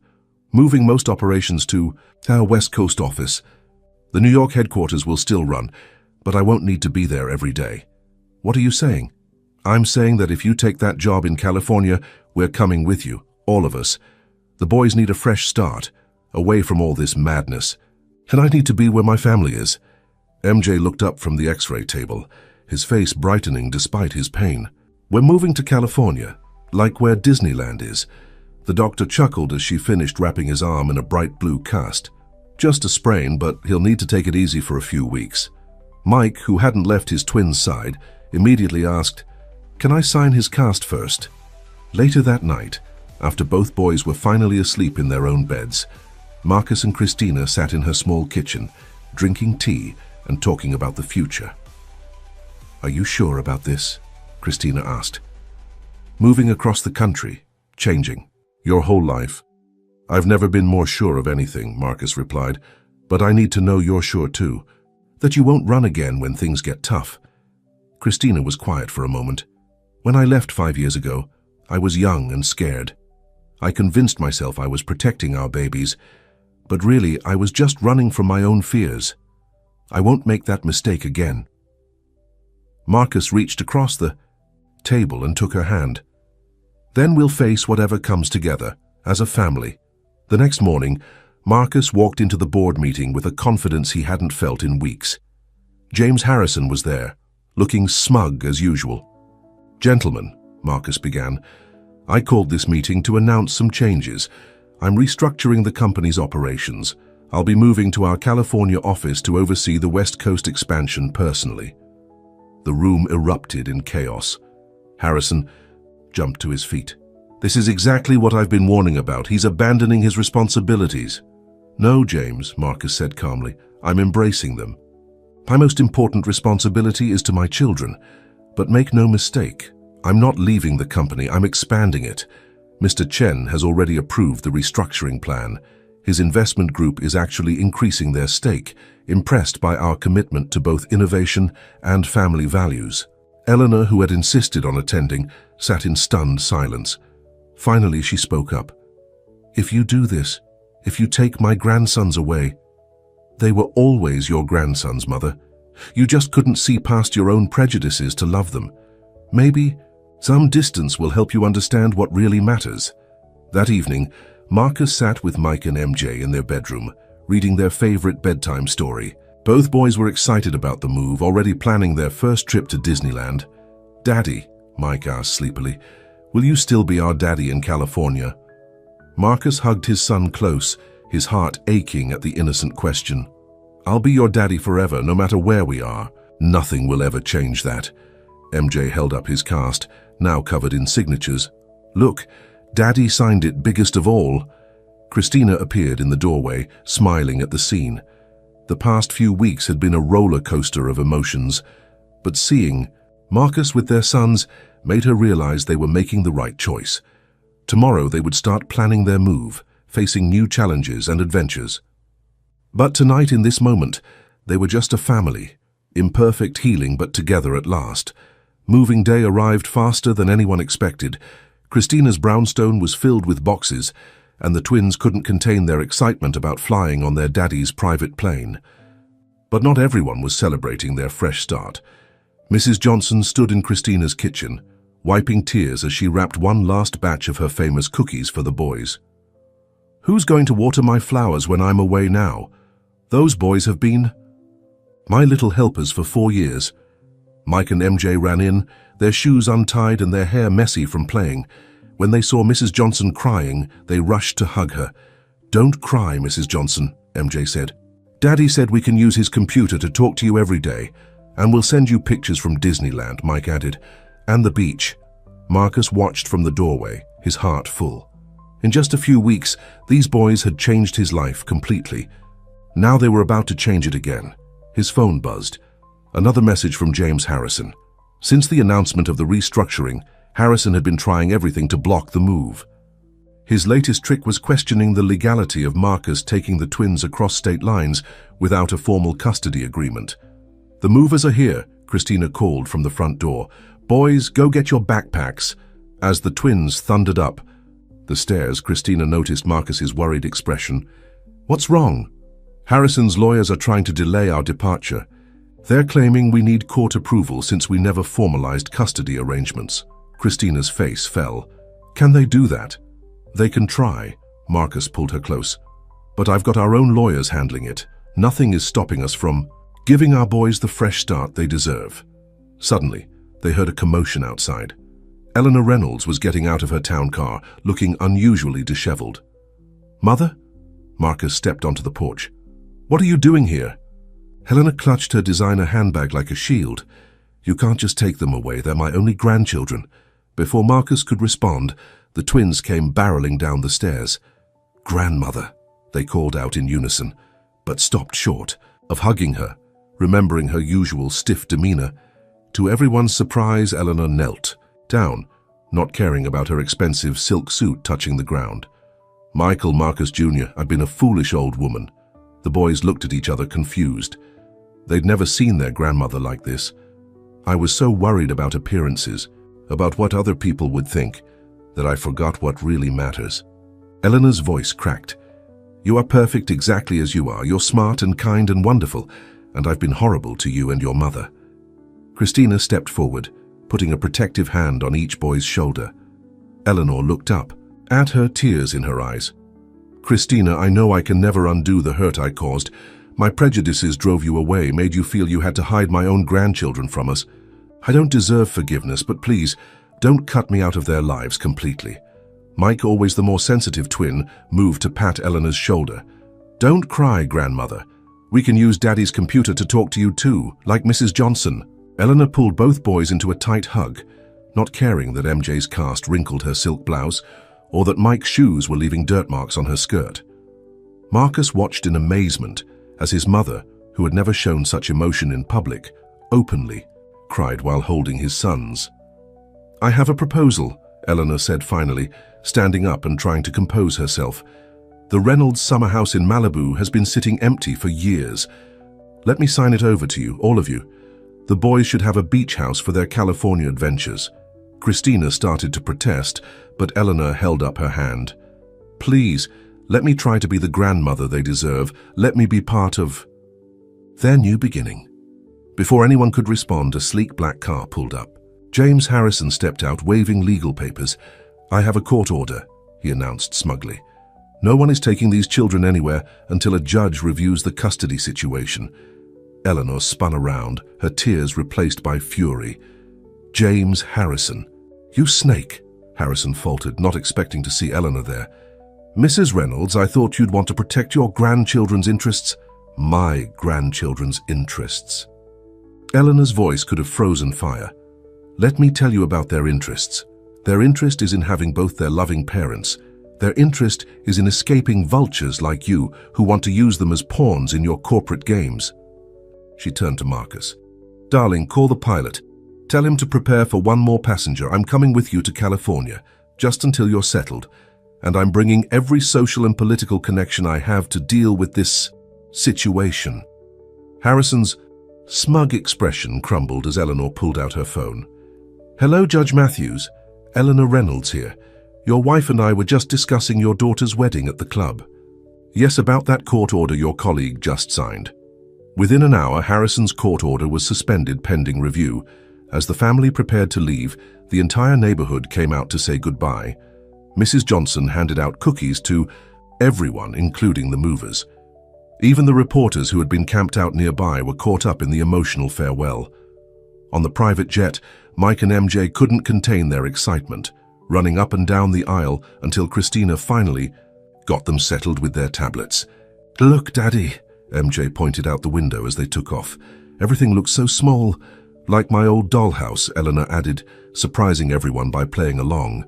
"Moving most operations to our West Coast office. The New York headquarters will still run, but I won't need to be there every day." "What are you saying?" "I'm saying that if you take that job in California, we're coming with you, all of us. The boys need a fresh start, away from all this madness. And I need to be where my family is." MJ looked up from the x-ray table, his face brightening despite his pain. "We're moving to California, like where Disneyland is." The doctor chuckled as she finished wrapping his arm in a bright blue cast. "Just a sprain, but he'll need to take it easy for a few weeks." Mike, who hadn't left his twin's side, immediately asked, "Can I sign his cast first?" Later that night, after both boys were finally asleep in their own beds, Marcus and Christina sat in her small kitchen, drinking tea and talking about the future. "Are you sure about this?" Christina asked. "Moving across the country, changing your whole life." "I've never been more sure of anything," Marcus replied, "but I need to know you're sure too, that you won't run again when things get tough." Christina was quiet for a moment. "When I left 5 years ago, I was young and scared. I convinced myself I was protecting our babies, but really I was just running from my own fears. I won't make that mistake again." Marcus reached across the table and took her hand. "Then we'll face whatever comes together, as a family." The next morning, Marcus walked into the board meeting with a confidence he hadn't felt in weeks. James Harrison was there, looking smug as usual. "Gentlemen," Marcus began, "I called this meeting to announce some changes. I'm restructuring the company's operations. I'll be moving to our California office to oversee the West Coast expansion personally." The room erupted in chaos. Harrison jumped to his feet. "This is exactly what I've been warning about. He's abandoning his responsibilities." "No, James," Marcus said calmly. "I'm embracing them. My most important responsibility is to my children. But make no mistake, I'm not leaving the company, I'm expanding it. Mr. Chen has already approved the restructuring plan. His investment group is actually increasing their stake, impressed by our commitment to both innovation and family values." Eleanor, who had insisted on attending, sat in stunned silence. Finally, she spoke up. "If you do this, if you take my grandsons away—" "They were always your grandsons, Mother. You just couldn't see past your own prejudices to love them. Maybe some distance will help you understand what really matters." That evening, Marcus sat with Mike and MJ in their bedroom, reading their favorite bedtime story. Both boys were excited about the move, already planning their first trip to Disneyland. "Daddy," Mike asked sleepily, "will you still be our daddy in California?" Marcus hugged his son close, his heart aching at the innocent question. "I'll be your daddy forever, no matter where we are. Nothing will ever change that." MJ held up his cast, now covered in signatures. "Look, Daddy signed it biggest of all." Christina appeared in the doorway, smiling at the scene. The past few weeks had been a roller coaster of emotions, but seeing Marcus with their sons made her realize they were making the right choice. Tomorrow they would start planning their move, facing new challenges and adventures. But tonight, in this moment, they were just a family, imperfect healing but together at last. Moving day arrived faster than anyone expected. Christina's brownstone was filled with boxes, and the twins couldn't contain their excitement about flying on their daddy's private plane. But not everyone was celebrating their fresh start. Mrs. Johnson stood in Christina's kitchen, wiping tears as she wrapped one last batch of her famous cookies for the boys. "Who's going to water my flowers when I'm away now? Those boys have been my little helpers for 4 years." Mike and MJ ran in, their shoes untied and their hair messy from playing. When they saw Mrs. Johnson crying, they rushed to hug her. "Don't cry, Mrs. Johnson," MJ said. "Daddy said we can use his computer to talk to you every day, and we'll send you pictures from Disneyland," Mike added, "and the beach." Marcus watched from the doorway, his heart full. In just a few weeks, these boys had changed his life completely. Now they were about to change it again. His phone buzzed. Another message from James Harrison. Since the announcement of the restructuring, Harrison had been trying everything to block the move. His latest trick was questioning the legality of Marcus taking the twins across state lines without a formal custody agreement. "The movers are here," Christina called from the front door. "Boys, go get your backpacks." As the twins thundered up the stairs, Christina noticed Marcus's worried expression. "What's wrong?" "Harrison's lawyers are trying to delay our departure. They're claiming we need court approval since we never formalized custody arrangements." Christina's face fell. "Can they do that?" "They can try," Marcus pulled her close. "But I've got our own lawyers handling it. Nothing is stopping us from giving our boys the fresh start they deserve." Suddenly, they heard a commotion outside. Eleanor Reynolds was getting out of her town car, looking unusually disheveled. "Mother?" Marcus stepped onto the porch. "What are you doing here?" Helena clutched her designer handbag like a shield. "You can't just take them away, they're my only grandchildren." Before Marcus could respond, the twins came barreling down the stairs. "Grandmother," they called out in unison, but stopped short of hugging her, remembering her usual stiff demeanor. To everyone's surprise, Eleanor knelt down, not caring about her expensive silk suit touching the ground. "Michael Marcus Jr., I've been a foolish old woman." The boys looked at each other confused. They'd never seen their grandmother like this. "I was so worried about appearances, about what other people would think, that I forgot what really matters." Eleanor's voice cracked. "You are perfect exactly as you are. You're smart and kind and wonderful, and I've been horrible to you and your mother." Christina stepped forward, putting a protective hand on each boy's shoulder. Eleanor looked up, at her, tears in her eyes. "Christina, I know I can never undo the hurt I caused. My prejudices drove you away, made you feel you had to hide my own grandchildren from us. I don't deserve forgiveness, but please, don't cut me out of their lives completely." Mike, always the more sensitive twin, moved to pat Eleanor's shoulder. "Don't cry, grandmother. We can use Daddy's computer to talk to you too, like Mrs. Johnson." Eleanor pulled both boys into a tight hug, not caring that MJ's cast wrinkled her silk blouse or that Mike's shoes were leaving dirt marks on her skirt. Marcus watched in amazement as his mother, who had never shown such emotion in public, openly cried while holding his sons. "I have a proposal," Eleanor said finally, standing up and trying to compose herself. "The Reynolds summer house in Malibu has been sitting empty for years. Let me sign it over to you, all of you. The boys should have a beach house for their California adventures." Christina started to protest, but Eleanor held up her hand. "Please, let me try to be the grandmother they deserve. Let me be part of their new beginning." Before anyone could respond, a sleek black car pulled up. James Harrison stepped out, waving legal papers. "I have a court order," he announced smugly. "No one is taking these children anywhere until a judge reviews the custody situation." Eleanor spun around, her tears replaced by fury. "James Harrison." "You snake," Harrison faltered, not expecting to see Eleanor there. "Mrs. Reynolds, I thought you'd want to protect your grandchildren's interests." "My grandchildren's interests." Eleanor's voice could have frozen fire. "Let me tell you about their interests. Their interest is in having both their loving parents. Their interest is in escaping vultures like you who want to use them as pawns in your corporate games." She turned to Marcus. "Darling, call the pilot. Tell him to prepare for one more passenger. I'm coming with you to California, just until you're settled. And I'm bringing every social and political connection I have to deal with this situation." Harrison's smug expression crumbled as Eleanor pulled out her phone. "Hello, Judge Matthews. Eleanor Reynolds here. Your wife and I were just discussing your daughter's wedding at the club." "Yes, about that court order your colleague just signed." Within an hour, Harrison's court order was suspended pending review. As the family prepared to leave, the entire neighborhood came out to say goodbye. Mrs. Johnson handed out cookies to everyone, including the movers. Even the reporters who had been camped out nearby were caught up in the emotional farewell. On the private jet, Mike and MJ couldn't contain their excitement, running up and down the aisle until Christina finally got them settled with their tablets. "Look, Daddy," MJ pointed out the window as they took off. "Everything looks so small. Like my old dollhouse," Eleanor added, surprising everyone by playing along.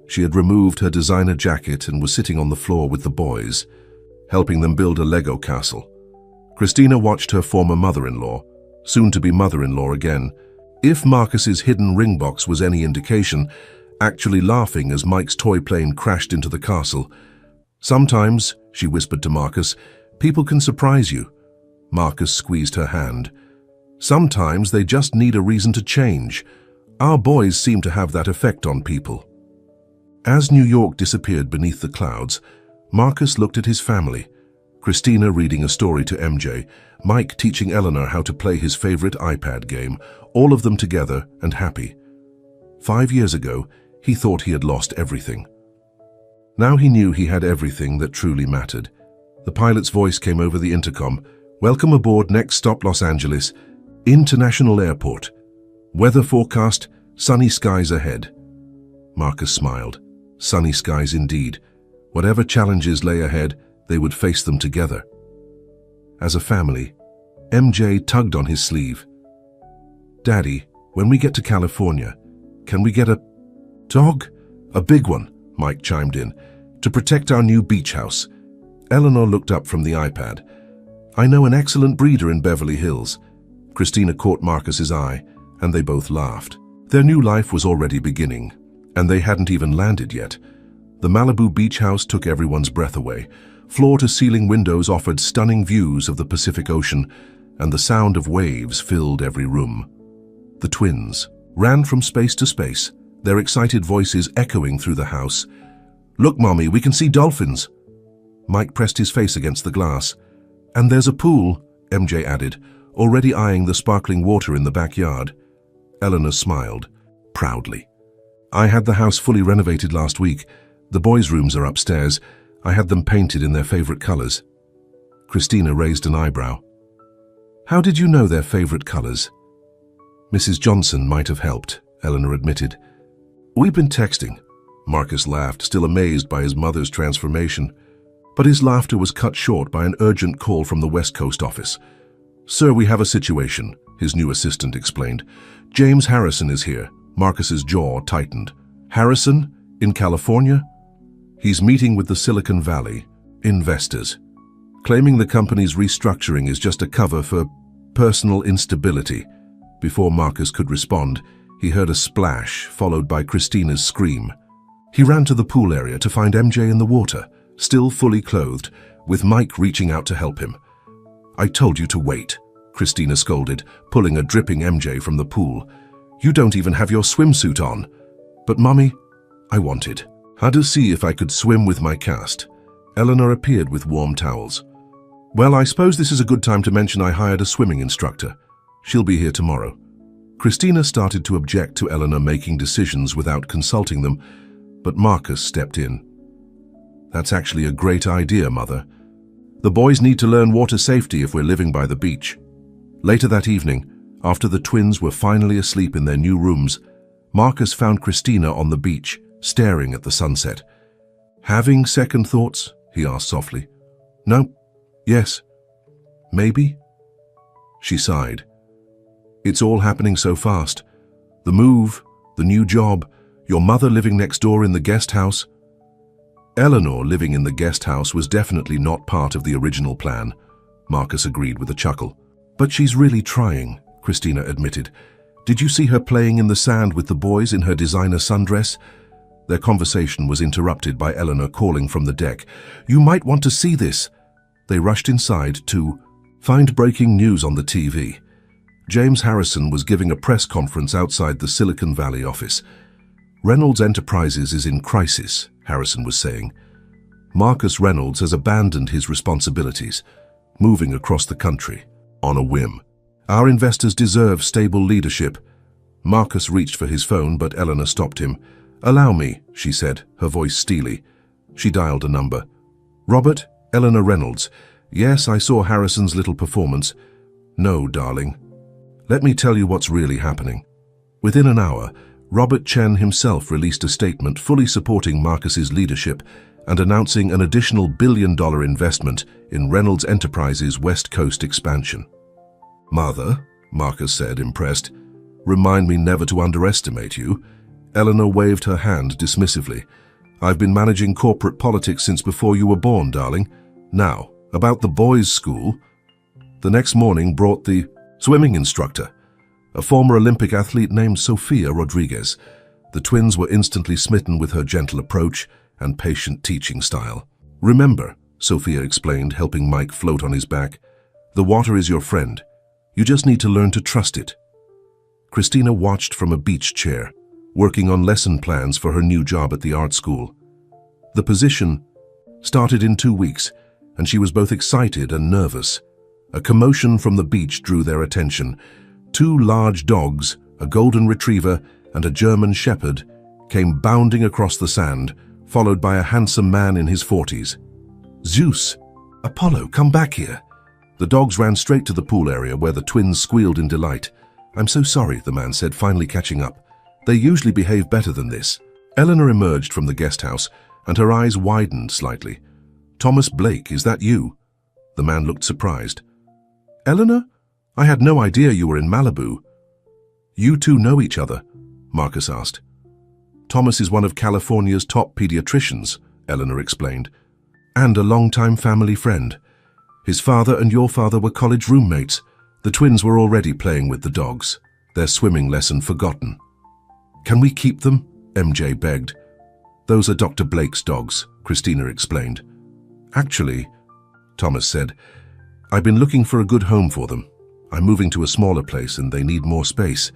She had removed her designer jacket and was sitting on the floor with the boys, helping them build a Lego castle. Christina watched her former mother-in-law, soon-to-be mother-in-law again, if Marcus's hidden ring box was any indication, actually laughing as Mike's toy plane crashed into the castle. "Sometimes," she whispered to Marcus, "people can surprise you." Marcus squeezed her hand. "Sometimes they just need a reason to change. Our boys seem to have that effect on people." As New York disappeared beneath the clouds, Marcus looked at his family. Christina reading a story to MJ, Mike teaching Eleanor how to play his favorite iPad game, all of them together and happy. 5 years ago, he thought he had lost everything. Now he knew he had everything that truly mattered. The pilot's voice came over the intercom. "Welcome aboard, next stop Los Angeles, International Airport. Weather forecast, sunny skies ahead." Marcus smiled. Sunny skies indeed. Whatever challenges lay ahead, they would face them together. As a family, MJ tugged on his sleeve. "Daddy, when we get to California, can we get a dog?" "A big one," Mike chimed in, "to protect our new beach house." Eleanor looked up from the iPad. "I know an excellent breeder in Beverly Hills." Christina caught Marcus's eye, and they both laughed. Their new life was already beginning, and they hadn't even landed yet. The Malibu beach house took everyone's breath away. Floor-to-ceiling windows offered stunning views of the Pacific Ocean, and the sound of waves filled every room. The twins ran from space to space, their excited voices echoing through the house. "Look, Mommy, we can see dolphins." Mike pressed his face against the glass. "And there's a pool," MJ added, already eyeing the sparkling water in the backyard. Eleanor smiled, proudly. "I had the house fully renovated last week. The boys' rooms are upstairs. I had them painted in their favorite colors." Christina raised an eyebrow. "How did you know their favorite colors?" "Mrs. Johnson might have helped," Eleanor admitted. "We've been texting." Marcus laughed, still amazed by his mother's transformation. But his laughter was cut short by an urgent call from the West Coast office. "Sir, we have a situation," his new assistant explained. "James Harrison is here." Marcus's jaw tightened. "Harrison? In California?" "He's meeting with the Silicon Valley investors, claiming the company's restructuring is just a cover for personal instability." Before Marcus could respond, he heard a splash, followed by Christina's scream. He ran to the pool area to find MJ in the water, still fully clothed, with Mike reaching out to help him. "I told you to wait," Christina scolded, pulling a dripping MJ from the pool. "You don't even have your swimsuit on." "But Mommy, I wanted. Had to see if I could swim with my cast." Eleanor appeared with warm towels. "Well, I suppose this is a good time to mention I hired a swimming instructor. She'll be here tomorrow." Christina started to object to Eleanor making decisions without consulting them, but Marcus stepped in. "That's actually a great idea, Mother. The boys need to learn water safety if we're living by the beach." Later that evening, after the twins were finally asleep in their new rooms, Marcus found Christina on the beach, staring at the sunset. "Having second thoughts?" he asked softly. "No. Yes. Maybe?" She sighed. "It's all happening so fast. The move, the new job, your mother living next door in the guest house." Eleanor living in the guest house was definitely not part of the original plan, Marcus agreed with a chuckle. "But she's really trying," Christina admitted. "Did you see her playing in the sand with the boys in her designer sundress?" Their conversation was interrupted by Eleanor calling from the deck. "You might want to see this." They rushed inside to find breaking news on the TV. James Harrison was giving a press conference outside the Silicon Valley office. "Reynolds Enterprises is in crisis," Harrison was saying. "Marcus Reynolds has abandoned his responsibilities, moving across the country on a whim. Our investors deserve stable leadership." Marcus reached for his phone, but Eleanor stopped him. "Allow me," she said, her voice steely. She dialed a number. "Robert, Eleanor Reynolds. Yes, I saw Harrison's little performance." "No, darling. Let me tell you what's really happening." Within an hour, Robert Chen himself released a statement fully supporting Marcus's leadership and announcing an additional billion-dollar investment in Reynolds Enterprises' West Coast expansion. "Mother," Marcus said, impressed, "remind me never to underestimate you." Eleanor waved her hand dismissively. "I've been managing corporate politics since before you were born, darling. Now, about the boys' school." The next morning brought the swimming instructor, a former Olympic athlete named Sofia Rodriguez. The twins were instantly smitten with her gentle approach and patient teaching style. "Remember," Sofia explained, helping Mike float on his back, "the water is your friend. You just need to learn to trust it." Christina watched from a beach chair, working on lesson plans for her new job at the art school. The position started in 2 weeks, and she was both excited and nervous. A commotion from the beach drew their attention. 2 large dogs, a golden retriever and a German shepherd, came bounding across the sand, followed by a handsome man in his 40s. "Zeus! Apollo, come back here!" The dogs ran straight to the pool area where the twins squealed in delight. "I'm so sorry," the man said, finally catching up. "They usually behave better than this." Eleanor emerged from the guest house, and her eyes widened slightly. "Thomas Blake, is that you?" The man looked surprised. "Eleanor? I had no idea you were in Malibu." "You two know each other?" Marcus asked. "Thomas is one of California's top pediatricians," Eleanor explained, "and a longtime family friend. His father and your father were college roommates." The twins were already playing with the dogs, their swimming lesson forgotten. "Can we keep them?" MJ begged. "Those are Dr. Blake's dogs," Christina explained. "Actually," Thomas said, "I've been looking for a good home for them. I'm moving to a smaller place and they need more space."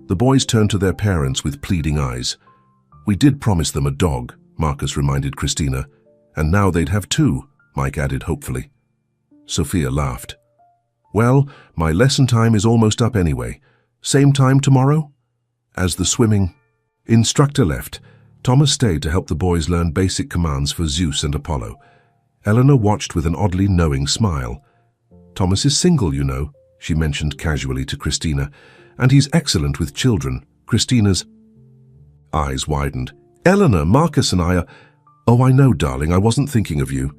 The boys turned to their parents with pleading eyes. "We did promise them a dog," Marcus reminded Christina, "and now they'd have 2, Mike added hopefully. Sophia laughed. "Well, my lesson time is almost up anyway. Same time tomorrow?" As the swimming instructor left, Thomas stayed to help the boys learn basic commands for Zeus and Apollo. Eleanor watched with an oddly knowing smile. "Thomas is single, you know," she mentioned casually to Christina, "and he's excellent with children." Christina's eyes widened. "Eleanor, Marcus and I are—" "Oh, I know, darling, I wasn't thinking of you."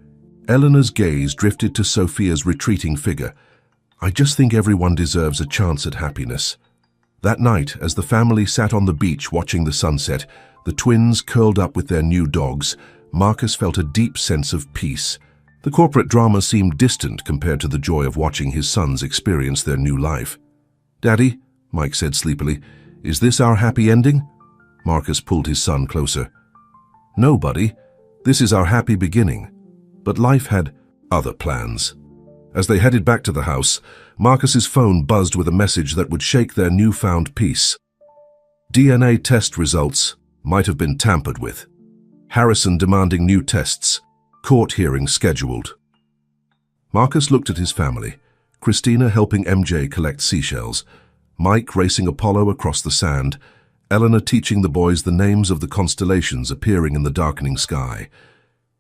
Eleanor's gaze drifted to Sophia's retreating figure. "I just think everyone deserves a chance at happiness." That night, as the family sat on the beach watching the sunset, the twins curled up with their new dogs, Marcus felt a deep sense of peace. The corporate drama seemed distant compared to the joy of watching his sons experience their new life. "Daddy," Mike said sleepily, "is this our happy ending?" Marcus pulled his son closer. "No, buddy. This is our happy beginning." But life had other plans. As they headed back to the house, Marcus's phone buzzed with a message that would shake their newfound peace. DNA test results might have been tampered with. Harrison demanding new tests. Court hearing scheduled. Marcus looked at his family, Christina helping MJ collect seashells, Mike racing Apollo across the sand, Eleanor teaching the boys the names of the constellations appearing in the darkening sky.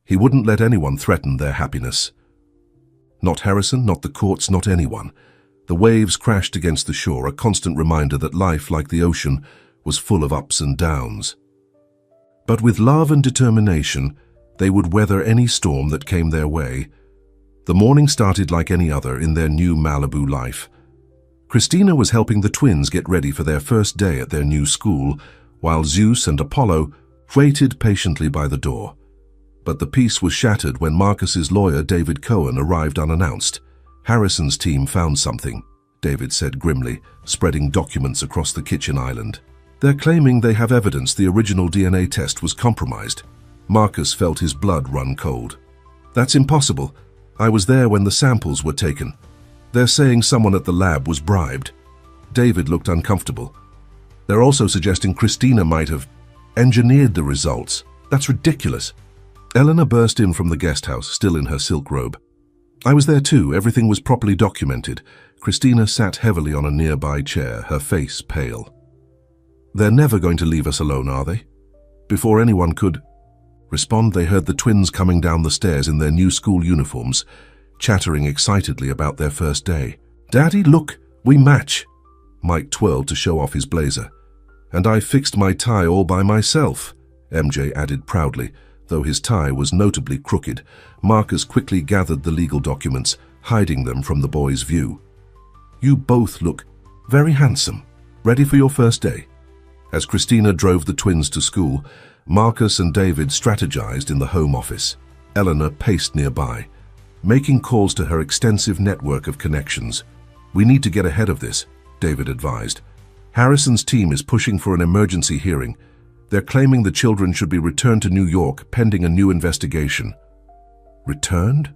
He wouldn't let anyone threaten their happiness. Not Harrison, not the courts, not anyone. The waves crashed against the shore, a constant reminder that life, like the ocean, was full of ups and downs. But with love and determination, they would weather any storm that came their way. The morning started like any other in their new Malibu life. Christina was helping the twins get ready for their first day at their new school, while Zeus and Apollo waited patiently by the door. But the peace was shattered when Marcus's lawyer, David Cohen, arrived unannounced. "Harrison's team found something," David said grimly, spreading documents across the kitchen island. "They're claiming they have evidence the original DNA test was compromised." Marcus felt his blood run cold. "That's impossible. I was there when the samples were taken. They're saying someone at the lab was bribed." David looked uncomfortable. "They're also suggesting Christina might have engineered the results. That's ridiculous." Eleanor burst in from the guest house, still in her silk robe. "I was there too. Everything was properly documented." Christina sat heavily on a nearby chair, her face pale. "They're never going to leave us alone, are they?" Before anyone could respond, they heard the twins coming down the stairs in their new school uniforms, chattering excitedly about their first day. "Daddy, look, we match." Mike twirled to show off his blazer. "And I fixed my tie all by myself," MJ added proudly. Though his tie was notably crooked, Marcus quickly gathered the legal documents, hiding them from the boy's view. "You both look very handsome. Ready for your first day?" As Christina drove the twins to school, Marcus and David strategized in the home office. Eleanor paced nearby, making calls to her extensive network of connections. "We need to get ahead of this," David advised. "Harrison's team is pushing for an emergency hearing. They're claiming the children should be returned to New York pending a new investigation." "Returned?"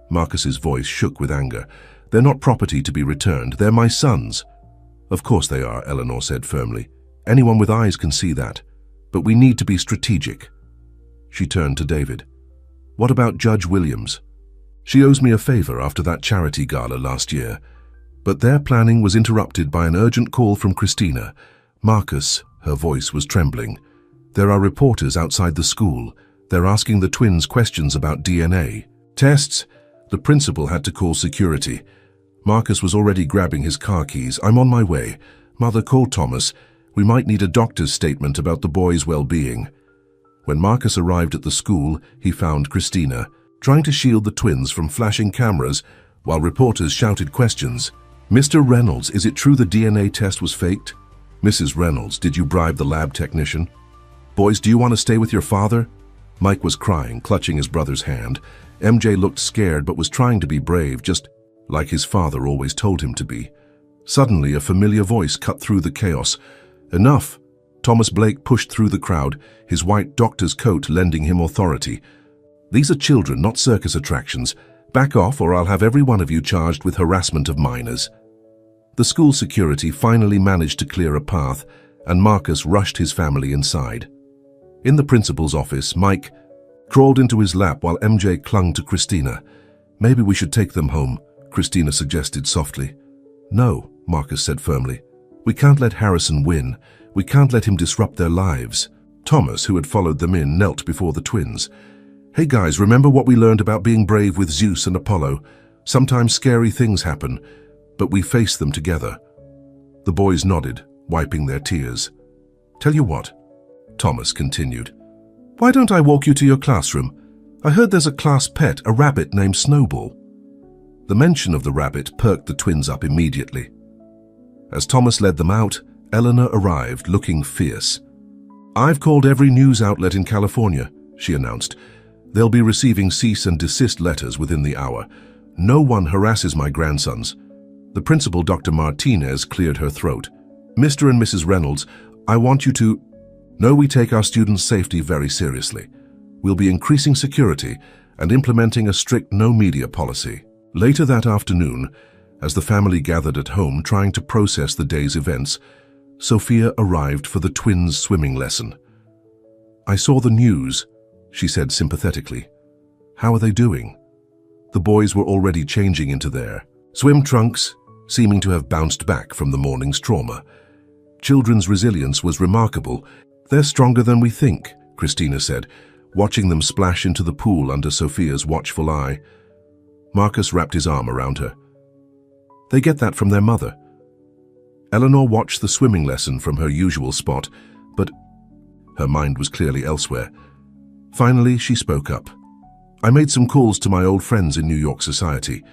Marcus's voice shook with anger. "They're not property to be returned. They're my sons." "Of course they are," Eleanor said firmly. "Anyone with eyes can see that. But we need to be strategic." She turned to David. "What about Judge Williams? She owes me a favor after that charity gala last year." But their planning was interrupted by an urgent call from Christina. "Marcus," her voice was trembling, "there are reporters outside the school. They're asking the twins questions about DNA tests." The principal had to call security. Marcus was already grabbing his car keys. "I'm on my way. Mother, call Thomas. We might need a doctor's statement about the boy's well-being." When Marcus arrived at the school, he found Christina, trying to shield the twins from flashing cameras while reporters shouted questions. "Mr. Reynolds, is it true the DNA test was faked?" "Mrs. Reynolds, did you bribe the lab technician?" "Boys, do you want to stay with your father?" Mike was crying, clutching his brother's hand. MJ looked scared but was trying to be brave, just like his father always told him to be. Suddenly, a familiar voice cut through the chaos. "Enough!" Thomas Blake pushed through the crowd, his white doctor's coat lending him authority. "These are children, not circus attractions. Back off or I'll have every one of you charged with harassment of minors." The school security finally managed to clear a path, and Marcus rushed his family inside. In the principal's office, Mike crawled into his lap while MJ clung to Christina. "Maybe we should take them home," Christina suggested softly. "No," Marcus said firmly. "We can't let Harrison win. We can't let him disrupt their lives." Thomas, who had followed them in, knelt before the twins. "Hey guys, remember what we learned about being brave with Zeus and Apollo? Sometimes scary things happen, but we face them together." The boys nodded, wiping their tears. "Tell you what," Thomas continued. "Why don't I walk you to your classroom? I heard there's a class pet, a rabbit named Snowball." The mention of the rabbit perked the twins up immediately. As Thomas led them out, Eleanor arrived, looking fierce. "I've called every news outlet in California," she announced. "They'll be receiving cease and desist letters within the hour. No one harasses my grandsons." The principal, Dr. Martinez, cleared her throat. "Mr. and Mrs. Reynolds, I want you to know we take our students' safety very seriously. We'll be increasing security and implementing a strict no-media policy." Later that afternoon, as the family gathered at home trying to process the day's events, Sophia arrived for the twins' swimming lesson. "I saw the news," she said sympathetically. "How are they doing?" The boys were already changing into their swim trunks, seeming to have bounced back from the morning's trauma. Children's resilience was remarkable. "They're stronger than we think," Christina said, watching them splash into the pool under Sophia's watchful eye. Marcus wrapped his arm around her. "They get that from their mother." Eleanor watched the swimming lesson from her usual spot, but her mind was clearly elsewhere. Finally, she spoke up. "I made some calls to my old friends in New York society.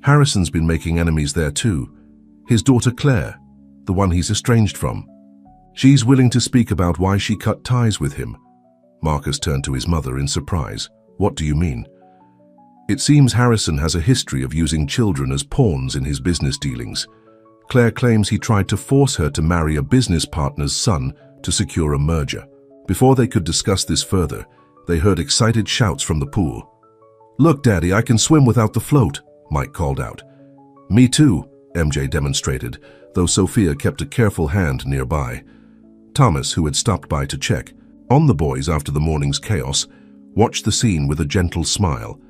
Harrison's been making enemies there too. His daughter Claire, the one he's estranged from. She's willing to speak about why she cut ties with him." Marcus turned to his mother in surprise. "What do you mean?" "It seems Harrison has a history of using children as pawns in his business dealings. Claire claims he tried to force her to marry a business partner's son to secure a merger." Before they could discuss this further, they heard excited shouts from the pool. "Look, Daddy, I can swim without the float," Mike called out. "Me too," MJ demonstrated, though Sophia kept a careful hand nearby. Thomas, who had stopped by to check on the boys after the morning's chaos, watched the scene with a gentle smile.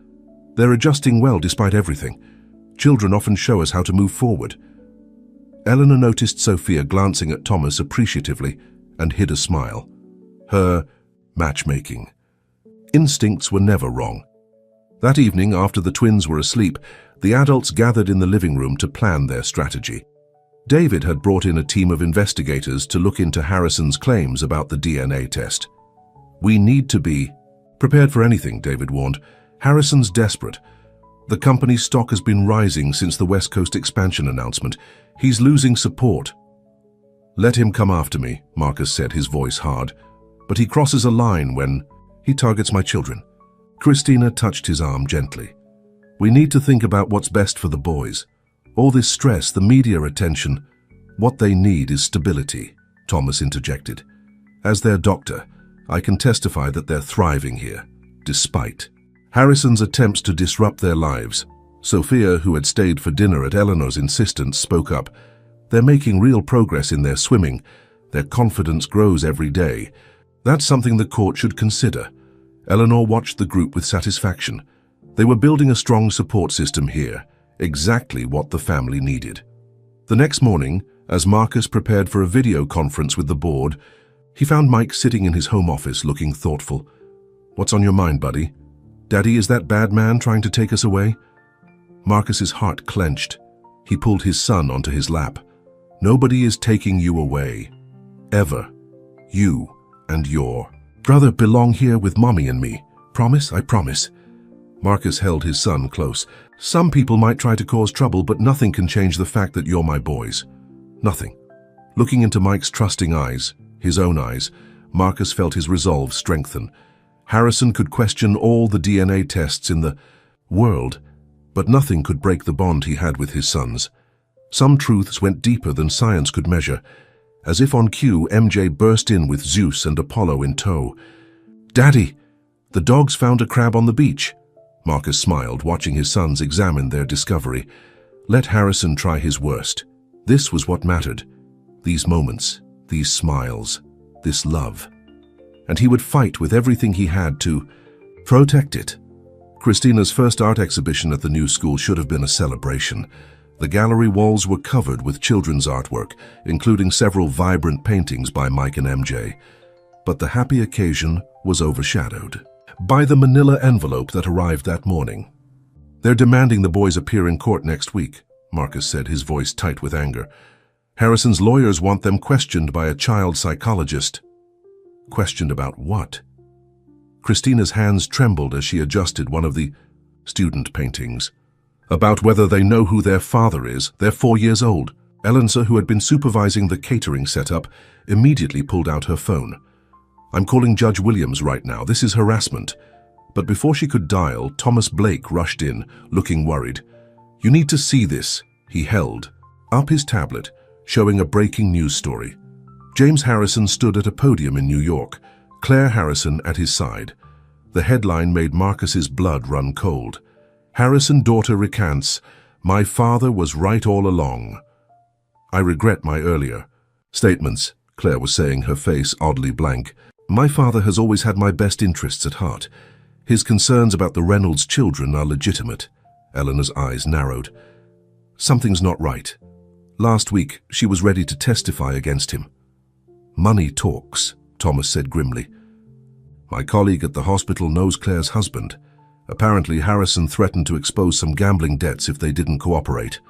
"They're adjusting well despite everything. Children often show us how to move forward." Eleanor noticed Sophia glancing at Thomas appreciatively and hid a smile. Her matchmaking instincts were never wrong. That evening, after the twins were asleep, the adults gathered in the living room to plan their strategy. David had brought in a team of investigators to look into Harrison's claims about the DNA test. "We need to be Prepared for anything, David warned. Harrison's desperate. The company's stock has been rising since the West Coast expansion announcement. He's losing support. Let him come after me, Marcus said, his voice hard. But he crosses a line when he targets my children. Christina touched his arm gently. We need to think about what's best for the boys. All this stress, the media attention, what they need is stability, Thomas interjected. As their doctor, I can testify that they're thriving here, despite Harrison's attempts to disrupt their lives. Sophia, who had stayed for dinner at Eleanor's insistence, spoke up. They're making real progress in their swimming. Their confidence grows every day. That's something the court should consider. Eleanor watched the group with satisfaction. They were building a strong support system here, exactly what the family needed. The next morning, as Marcus prepared for a video conference with the board, he found Mike sitting in his home office looking thoughtful. What's on your mind, buddy? Daddy, is that bad man trying to take us away? Marcus's heart clenched. He pulled his son onto his lap. Nobody is taking you away. Ever. You and your brother belong here with Mommy and me. Promise? I promise. Marcus held his son close. Some people might try to cause trouble, but nothing can change the fact that you're my boys. Nothing. Looking into Mike's trusting eyes, his own eyes, Marcus felt his resolve strengthen. Harrison could question all the DNA tests in the world, but nothing could break the bond he had with his sons. Some truths went deeper than science could measure. As if on cue, MJ burst in with Zeus and Apollo in tow. Daddy, the dogs found a crab on the beach. Marcus smiled, watching his sons examine their discovery. Let Harrison try his worst. This was what mattered. These moments, these smiles, this love. And he would fight with everything he had to protect it. Christina's first art exhibition at the new school should have been a celebration. The gallery walls were covered with children's artwork, including several vibrant paintings by Mike and MJ. But the happy occasion was overshadowed by the manila envelope that arrived that morning. They're demanding the boys appear in court next week, Marcus said, his voice tight with anger. Harrison's lawyers want them questioned by a child psychologist. Questioned about what? Christina's hands trembled as she adjusted one of the student paintings. About whether they know who their father is. They're 4 years old. Eleanor, who had been supervising the catering setup, immediately pulled out her phone. I'm calling Judge Williams right now. This is harassment. But before she could dial, Thomas Blake rushed in, looking worried. You need to see this. He held up his tablet, showing a breaking news story. James Harrison stood at a podium in New York, Claire Harrison at his side. The headline made Marcus's blood run cold. Harrison daughter recants, my father was right all along. I regret my earlier statements, Claire was saying, her face oddly blank. My father has always had my best interests at heart. His concerns about the Reynolds children are legitimate. Eleanor's eyes narrowed. Something's not right. Last week, she was ready to testify against him. Money talks, Thomas said grimly. My colleague at the hospital knows Claire's husband. Apparently, Harrison threatened to expose some gambling debts if they didn't cooperate.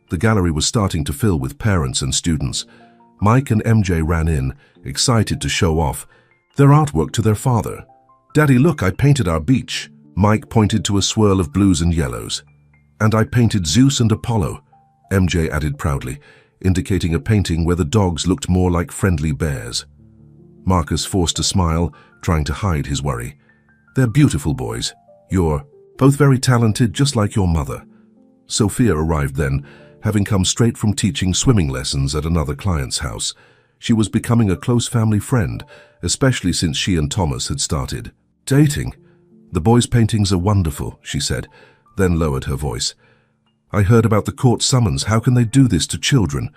The gallery was starting to fill with parents and students. Mike and MJ ran in, excited to show off their artwork to their father. Daddy, look, I painted our beach. Mike pointed to a swirl of blues and yellows. And I painted Zeus and Apollo, MJ added proudly, indicating a painting where the dogs looked more like friendly bears. Marcus forced a smile, trying to hide his worry. They're beautiful boys. You're both very talented, just like your mother. Sophia arrived then, having come straight from teaching swimming lessons at another client's house. She was becoming a close family friend, especially since she and Thomas had started dating. The boys' paintings are wonderful, she said, then lowered her voice. I heard about the court summons. How can they do this to children?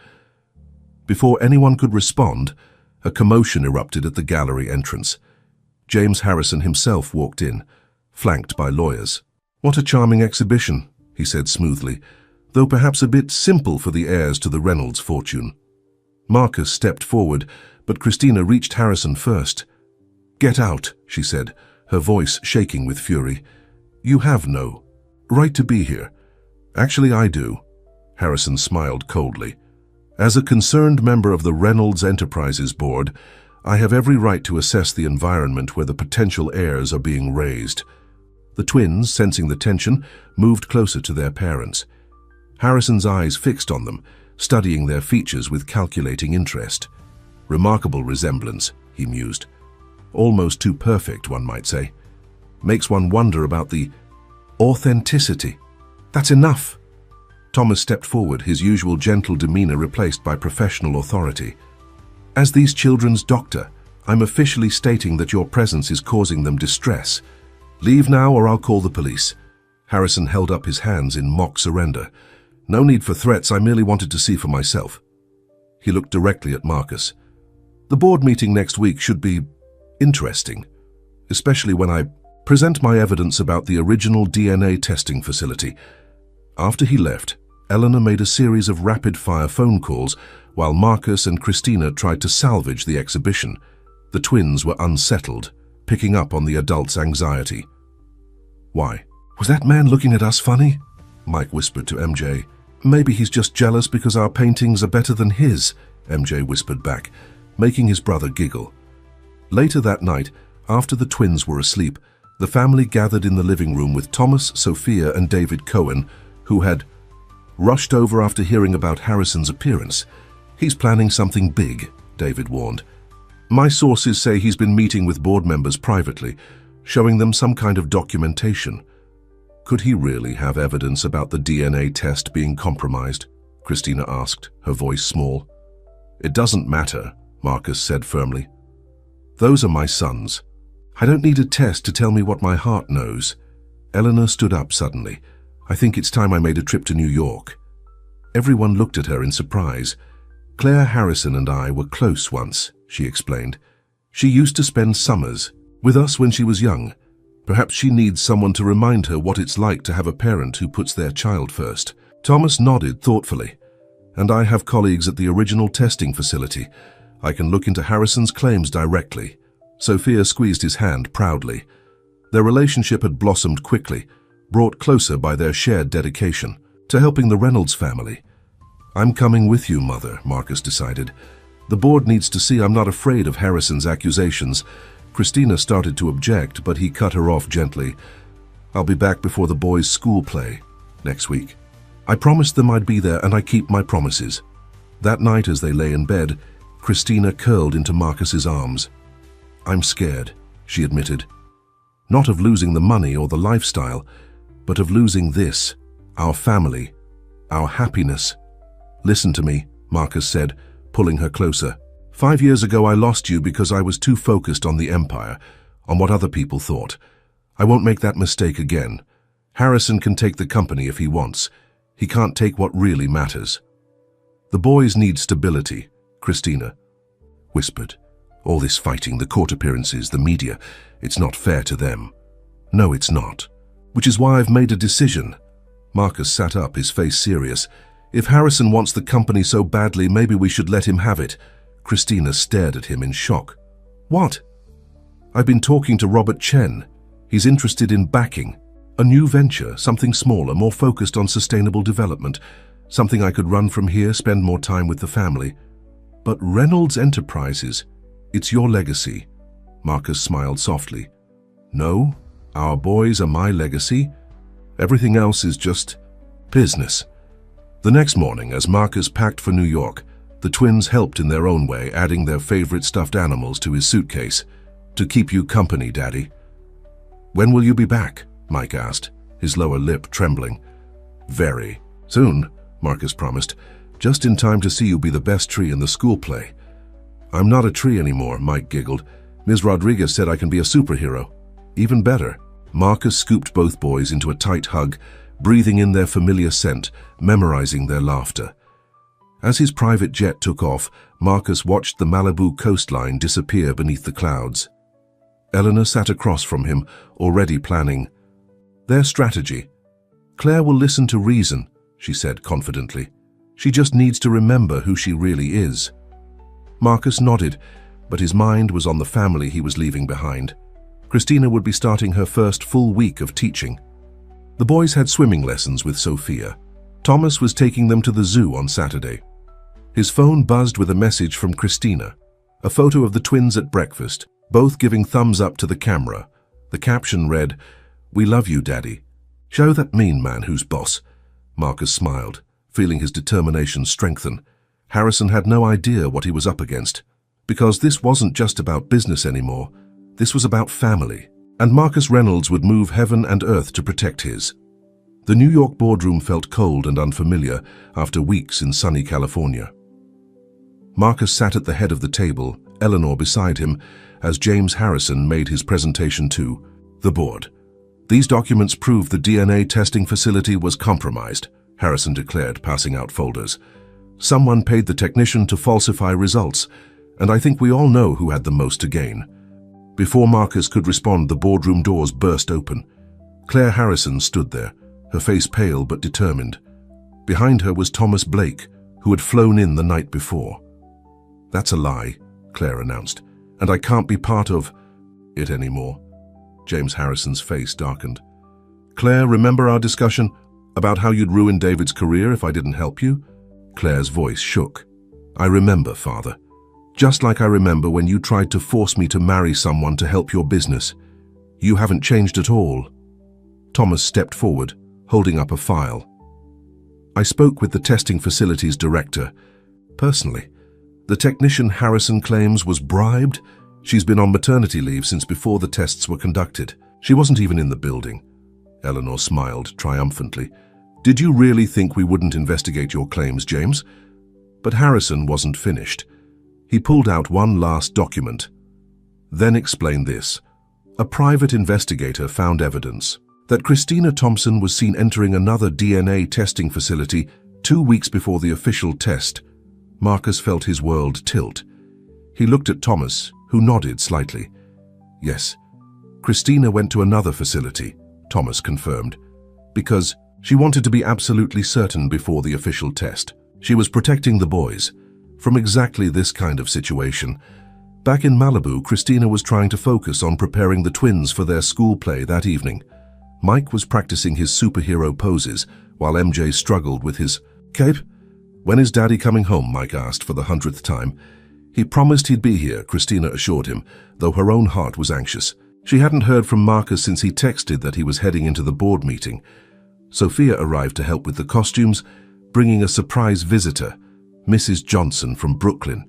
Before anyone could respond, a commotion erupted at the gallery entrance. James Harrison himself walked in, flanked by lawyers. What a charming exhibition, he said smoothly, though perhaps a bit simple for the heirs to the Reynolds fortune. Marcus stepped forward, but Christina reached Harrison first. Get out, she said, her voice shaking with fury. You have no right to be here. Actually, I do. Harrison smiled coldly. As a concerned member of the Reynolds Enterprises board, I have every right to assess the environment where the potential heirs are being raised. The twins, sensing the tension, moved closer to their parents. Harrison's eyes fixed on them, studying their features with calculating interest. Remarkable resemblance, he mused. Almost too perfect, one might say. Makes one wonder about the authenticity. That's enough. Thomas stepped forward, his usual gentle demeanor replaced by professional authority. As these children's doctor, I'm officially stating that your presence is causing them distress. Leave now or I'll call the police. Harrison held up his hands in mock surrender. No need for threats, I merely wanted to see for myself. He looked directly at Marcus. The board meeting next week should be interesting, especially when I present my evidence about the original DNA testing facility. After he left, Eleanor made a series of rapid-fire phone calls while Marcus and Christina tried to salvage the exhibition. The twins were unsettled, picking up on the adult's anxiety. Why? Was that man looking at us funny? Mike whispered to MJ. Maybe he's just jealous because our paintings are better than his, MJ whispered back, making his brother giggle. Later that night, after the twins were asleep, the family gathered in the living room with Thomas, Sophia, and David Cohen, who had rushed over after hearing about Harrison's appearance. He's planning something big, David warned. My sources say he's been meeting with board members privately, showing them some kind of documentation. Could he really have evidence about the DNA test being compromised? Christina asked, her voice small. It doesn't matter, Marcus said firmly. Those are my sons. I don't need a test to tell me what my heart knows. Eleanor stood up suddenly. I think it's time I made a trip to New York. Everyone looked at her in surprise. Claire Harrison and I were close once, she explained. She used to spend summers with us when she was young. Perhaps she needs someone to remind her what it's like to have a parent who puts their child first. Thomas nodded thoughtfully. And I have colleagues at the original testing facility. I can look into Harrison's claims directly. Sophia squeezed his hand proudly. Their relationship had blossomed quickly, brought closer by their shared dedication to helping the Reynolds family. I'm coming with you, Mother, Marcus decided. The board needs to see I'm not afraid of Harrison's accusations. Christina started to object, but he cut her off gently. I'll be back before the boys' school play next week. I promised them I'd be there, and I keep my promises. That night, as they lay in bed, Christina curled into Marcus's arms. I'm scared, she admitted. Not of losing the money or the lifestyle, but of losing this, our family, our happiness. Listen to me, Marcus said, pulling her closer. 5 years ago I lost you because I was too focused on the empire, on what other people thought. I won't make that mistake again. Harrison can take the company if he wants. He can't take what really matters. The boys need stability, Christina whispered. All this fighting, the court appearances, the media, it's not fair to them. No, it's not. Which is why I've made a decision. Marcus sat up, his face serious. If Harrison wants the company so badly, maybe we should let him have it. Christina stared at him in shock. What? I've been talking to Robert Chen. He's interested in backing a new venture, something smaller, more focused on sustainable development, something I could run from here, spend more time with the family. But Reynolds Enterprises, it's your legacy. Marcus smiled softly. No, our boys are my legacy. Everything else is just business. The next morning, as Marcus packed for New York, the twins helped in their own way, adding their favorite stuffed animals to his suitcase. To keep you company, Daddy. When will you be back? Mike asked, his lower lip trembling. Very soon, Marcus promised, just in time to see you be the best tree in the school play. I'm not a tree anymore, Mike giggled. Ms. Rodriguez said I can be a superhero. Even better. Marcus scooped both boys into a tight hug, breathing in their familiar scent, memorizing their laughter. As his private jet took off, Marcus watched the Malibu coastline disappear beneath the clouds. Eleanor sat across from him, already planning their strategy. Claire will listen to reason, she said confidently. She just needs to remember who she really is. Marcus nodded, but his mind was on the family he was leaving behind. Christina would be starting her first full week of teaching. The boys had swimming lessons with Sophia. Thomas was taking them to the zoo on Saturday. His phone buzzed with a message from Christina. A photo of the twins at breakfast, both giving thumbs up to the camera. The caption read, "We love you, Daddy. Show that mean man who's boss." Marcus smiled, feeling his determination strengthen. Harrison had no idea what he was up against, because this wasn't just about business anymore. This was about family, and Marcus Reynolds would move heaven and earth to protect his. The New York boardroom felt cold and unfamiliar after weeks in sunny California. Marcus sat at the head of the table, Eleanor beside him, as James Harrison made his presentation to the board. "These documents prove the DNA testing facility was compromised," Harrison declared, passing out folders. "Someone paid the technician to falsify results, and I think we all know who had the most to gain." Before Marcus could respond, the boardroom doors burst open. Claire Harrison stood there, her face pale but determined. Behind her was Thomas Blake, who had flown in the night before. "That's a lie," Claire announced, "and I can't be part of it anymore." James Harrison's face darkened. "Claire, remember our discussion about how you'd ruin David's career if I didn't help you?" Claire's voice shook. "I remember, Father. Just like I remember when you tried to force me to marry someone to help your business. You haven't changed at all." Thomas stepped forward, holding up a file. "I spoke with the testing facility's director. Personally, the technician Harrison claims was bribed. She's been on maternity leave since before the tests were conducted. She wasn't even in the building." Eleanor smiled triumphantly. "Did you really think we wouldn't investigate your claims, James?" But Harrison wasn't finished. He pulled out one last document, then explained this. A private investigator found evidence that Christina Thompson was seen entering another DNA testing facility 2 weeks before the official test. Marcus felt his world tilt. He looked at Thomas, who nodded slightly. "Yes, Christina went to another facility," Thomas confirmed, "because she wanted to be absolutely certain before the official test. She was protecting the boys from exactly this kind of situation. Back in Malibu, Christina was trying to focus on preparing the twins for their school play that evening. Mike was practicing his superhero poses, while MJ struggled with his cape. "When is Daddy coming home?" Mike asked for the 100th time. "He promised he'd be here," Christina assured him, though her own heart was anxious. She hadn't heard from Marcus since he texted that he was heading into the board meeting. Sophia arrived to help with the costumes, bringing a surprise visitor, Mrs. Johnson from Brooklyn.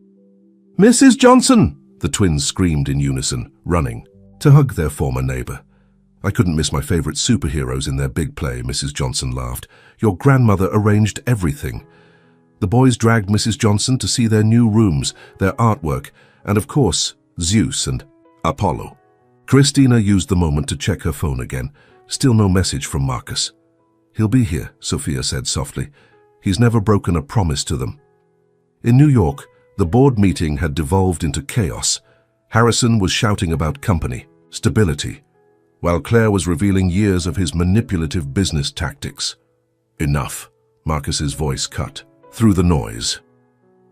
"Mrs. Johnson!" the twins screamed in unison, running to hug their former neighbor. "I couldn't miss my favorite superheroes in their big play," Mrs. Johnson laughed. "Your grandmother arranged everything." The boys dragged Mrs. Johnson to see their new rooms, their artwork, and of course, Zeus and Apollo. Christina used the moment to check her phone again. Still no message from Marcus. "He'll be here," Sophia said softly. "He's never broken a promise to them." In New York, the board meeting had devolved into chaos. Harrison was shouting about company, stability, while Claire was revealing years of his manipulative business tactics. "Enough," Marcus's voice cut through the noise.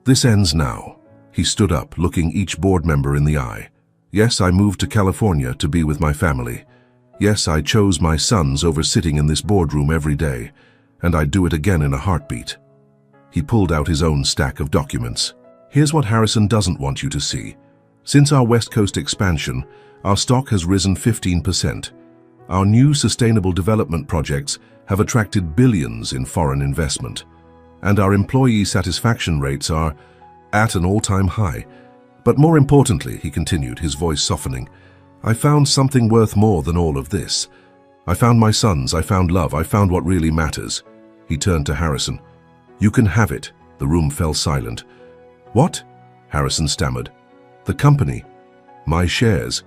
"This ends now." He stood up, looking each board member in the eye. "Yes, I moved to California to be with my family. Yes, I chose my sons over sitting in this boardroom every day, and I'd do it again in a heartbeat." He pulled out his own stack of documents. "Here's what Harrison doesn't want you to see. Since our West Coast expansion, our stock has risen 15%. Our new sustainable development projects have attracted billions in foreign investment. And our employee satisfaction rates are at an all-time high. But more importantly," he continued, his voice softening, "I found something worth more than all of this. I found my sons, I found love, I found what really matters." He turned to Harrison. "You can have it." The room fell silent. "What?" Harrison stammered. "The company. My shares.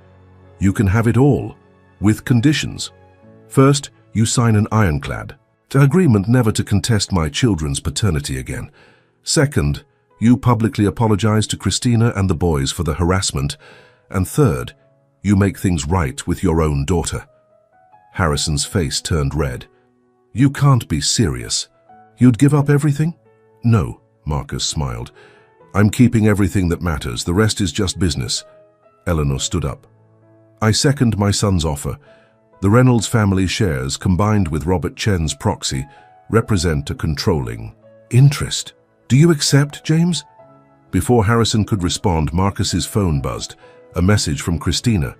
You can have it all, with conditions. First, you sign an ironclad agreement never to contest my children's paternity again. Second, you publicly apologize to Christina and the boys for the harassment. And third, you make things right with your own daughter." Harrison's face turned red. "You can't be serious. You'd give up everything?" "No," Marcus smiled. "I'm keeping everything that matters. The rest is just business." Eleanor stood up. "I second my son's offer. The Reynolds family shares, combined with Robert Chen's proxy, represent a controlling interest. Do you accept, James?" Before Harrison could respond, Marcus's phone buzzed. A message from Christina.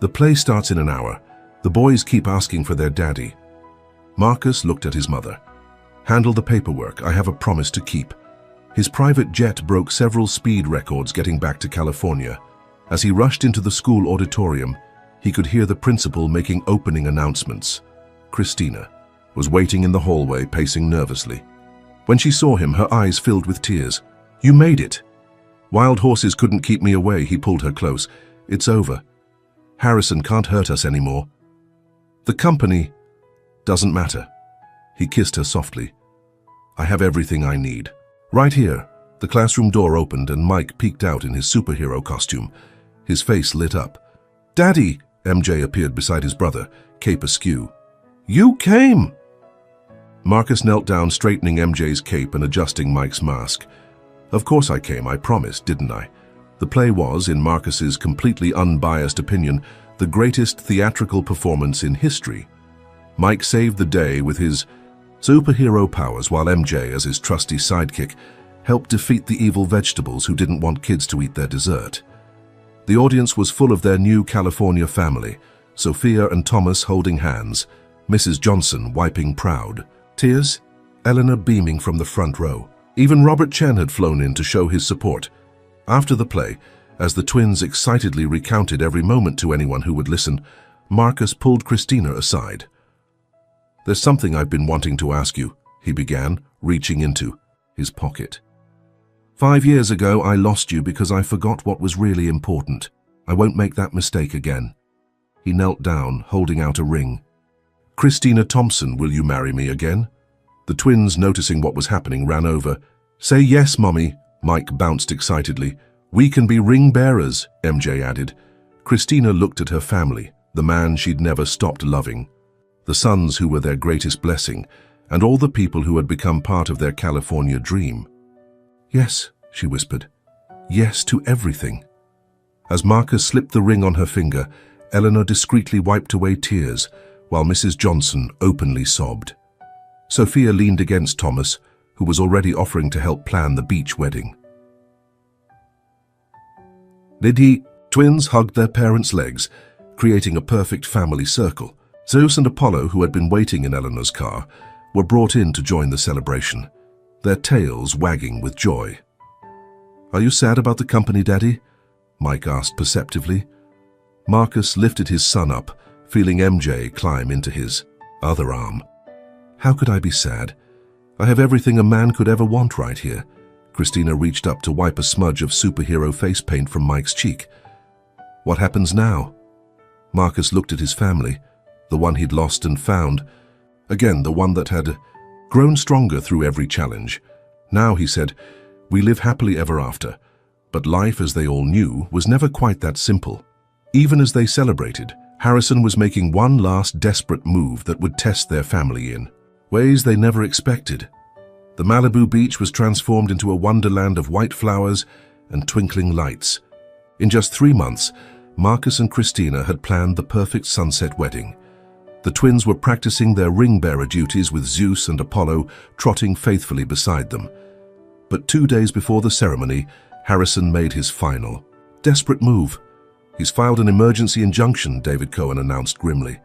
"The play starts in an hour. The boys keep asking for their daddy." Marcus looked at his mother. "Handle the paperwork. I have a promise to keep." His private jet broke several speed records getting back to California. As he rushed into the school auditorium, he could hear the principal making opening announcements. Christina was waiting in the hallway, pacing nervously. When she saw him, her eyes filled with tears. "You made it." "Wild horses couldn't keep me away," he pulled her close. "It's over. Harrison can't hurt us anymore. The company doesn't matter." He kissed her softly. "I have everything I need. Right here." The classroom door opened and Mike peeked out in his superhero costume. His face lit up. "Daddy!" MJ appeared beside his brother, cape askew. "You came!" Marcus knelt down, straightening MJ's cape and adjusting Mike's mask. "Of course I came, I promised, didn't I?" The play was, in Marcus's completely unbiased opinion, the greatest theatrical performance in history. Mike saved the day with his superhero powers, while MJ, as his trusty sidekick, helped defeat the evil vegetables who didn't want kids to eat their dessert. The audience was full of their new California family, Sophia and Thomas holding hands, Mrs. Johnson wiping proud tears, Eleanor beaming from the front row. Even Robert Chen had flown in to show his support. After the play, as the twins excitedly recounted every moment to anyone who would listen, Marcus pulled Christina aside. "There's something I've been wanting to ask you," he began, reaching into his pocket. "5 years ago, I lost you because I forgot what was really important. I won't make that mistake again." He knelt down, holding out a ring. "Christina Thompson, will you marry me again?" The twins, noticing what was happening, ran over. "Say yes, Mommy," Mike bounced excitedly. "We can be ring bearers," MJ added. Christina looked at her family, the man she'd never stopped loving, the sons who were their greatest blessing, and all the people who had become part of their California dream. "Yes," she whispered. "Yes to everything." As Marcus slipped the ring on her finger, Eleanor discreetly wiped away tears, while Mrs. Johnson openly sobbed. Sophia leaned against Thomas, who was already offering to help plan the beach wedding. The twins hugged their parents' legs, creating a perfect family circle. Zeus and Apollo, who had been waiting in Eleanor's car, were brought in to join the celebration, their tails wagging with joy. "Are you sad about the company, Daddy?" Mike asked perceptively. Marcus lifted his son up, feeling MJ climb into his other arm. "How could I be sad? I have everything a man could ever want right here." Christina reached up to wipe a smudge of superhero face paint from Mike's cheek. "What happens now?" Marcus looked at his family, the one he'd lost and found. Again, the one that had grown stronger through every challenge. Now, he said, "We live happily ever after." But life, as they all knew, was never quite that simple. Even as they celebrated, Harrison was making one last desperate move that would test their family in ways they never expected. The Malibu beach was transformed into a wonderland of white flowers and twinkling lights. In just 3 months, Marcus and Christina had planned the perfect sunset wedding. The twins were practicing their ring-bearer duties with Zeus and Apollo trotting faithfully beside them. But 2 days before the ceremony, Harrison made his final, desperate move. "He's filed an emergency injunction," David Cohen announced grimly.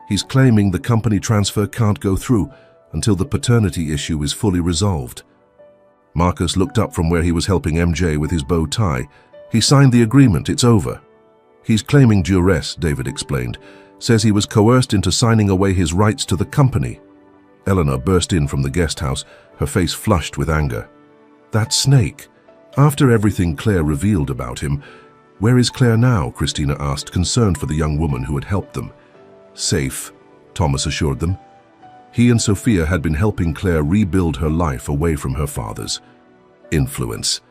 "He's claiming the company transfer can't go through until the paternity issue is fully resolved." Marcus looked up from where he was helping MJ with his bow tie. "He signed the agreement, it's over." "He's claiming duress," David explained. "Says he was coerced into signing away his rights to the company." Eleanor burst in from the guest house, her face flushed with anger. "That snake. After everything Claire revealed about him, where is Claire now?" Christina asked, concerned for the young woman who had helped them. "Safe," Thomas assured them. He and Sophia had been helping Claire rebuild her life away from her father's influence.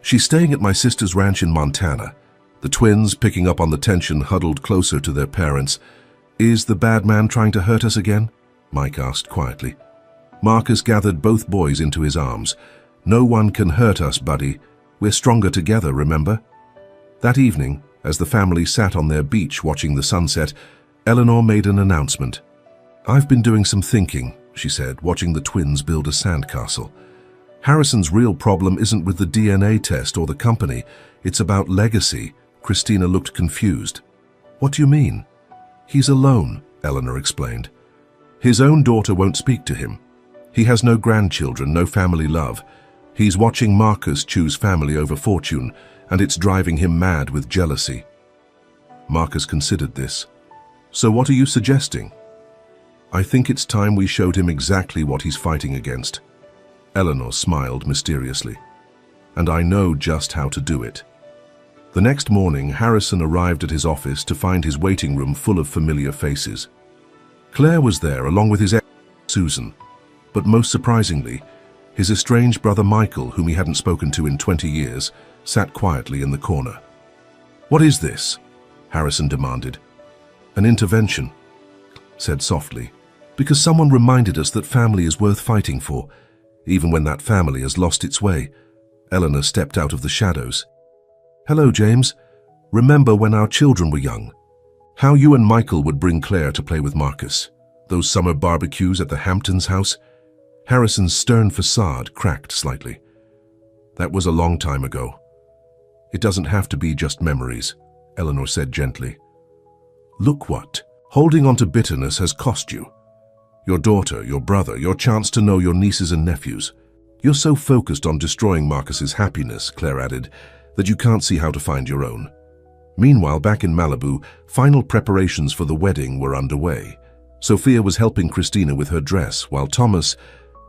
"She's staying at my sister's ranch in Montana." The twins, picking up on the tension, huddled closer to their parents. "Is the bad man trying to hurt us again?" Mike asked quietly. Marcus gathered both boys into his arms. "No one can hurt us, buddy. We're stronger together, remember?" That evening, as the family sat on their beach watching the sunset, Eleanor made an announcement. "I've been doing some thinking," she said, watching the twins build a sandcastle. Harrison's real problem isn't with the DNA test or the company. It's about legacy. Christina looked confused. What do you mean? He's alone, Eleanor explained. His own daughter won't speak to him. He has no grandchildren, no family love. He's watching Marcus choose family over fortune, and it's driving him mad with jealousy. Marcus considered this. So what are you suggesting? I think it's time we showed him exactly what he's fighting against. Eleanor smiled mysteriously. And I know just how to do it. The next morning, Harrison arrived at his office to find his waiting room full of familiar faces. Claire was there along with his ex, Susan. But most surprisingly, his estranged brother Michael, whom he hadn't spoken to in 20 years, sat quietly in the corner. What is this? Harrison demanded. An intervention, said softly, because someone reminded us that family is worth fighting for, even when that family has lost its way. Eleanor stepped out of the shadows. Hello, James. Remember when our children were young? How you and Michael would bring Claire to play with Marcus? Those summer barbecues at the Hamptons house? Harrison's stern facade cracked slightly. That was a long time ago. It doesn't have to be just memories, Eleanor said gently. Look what holding on to bitterness has cost you. Your daughter, your brother, your chance to know your nieces and nephews. You're so focused on destroying Marcus's happiness, Claire added, that you can't see how to find your own. Meanwhile, back in Malibu, final preparations for the wedding were underway. Sophia was helping Christina with her dress, while Thomas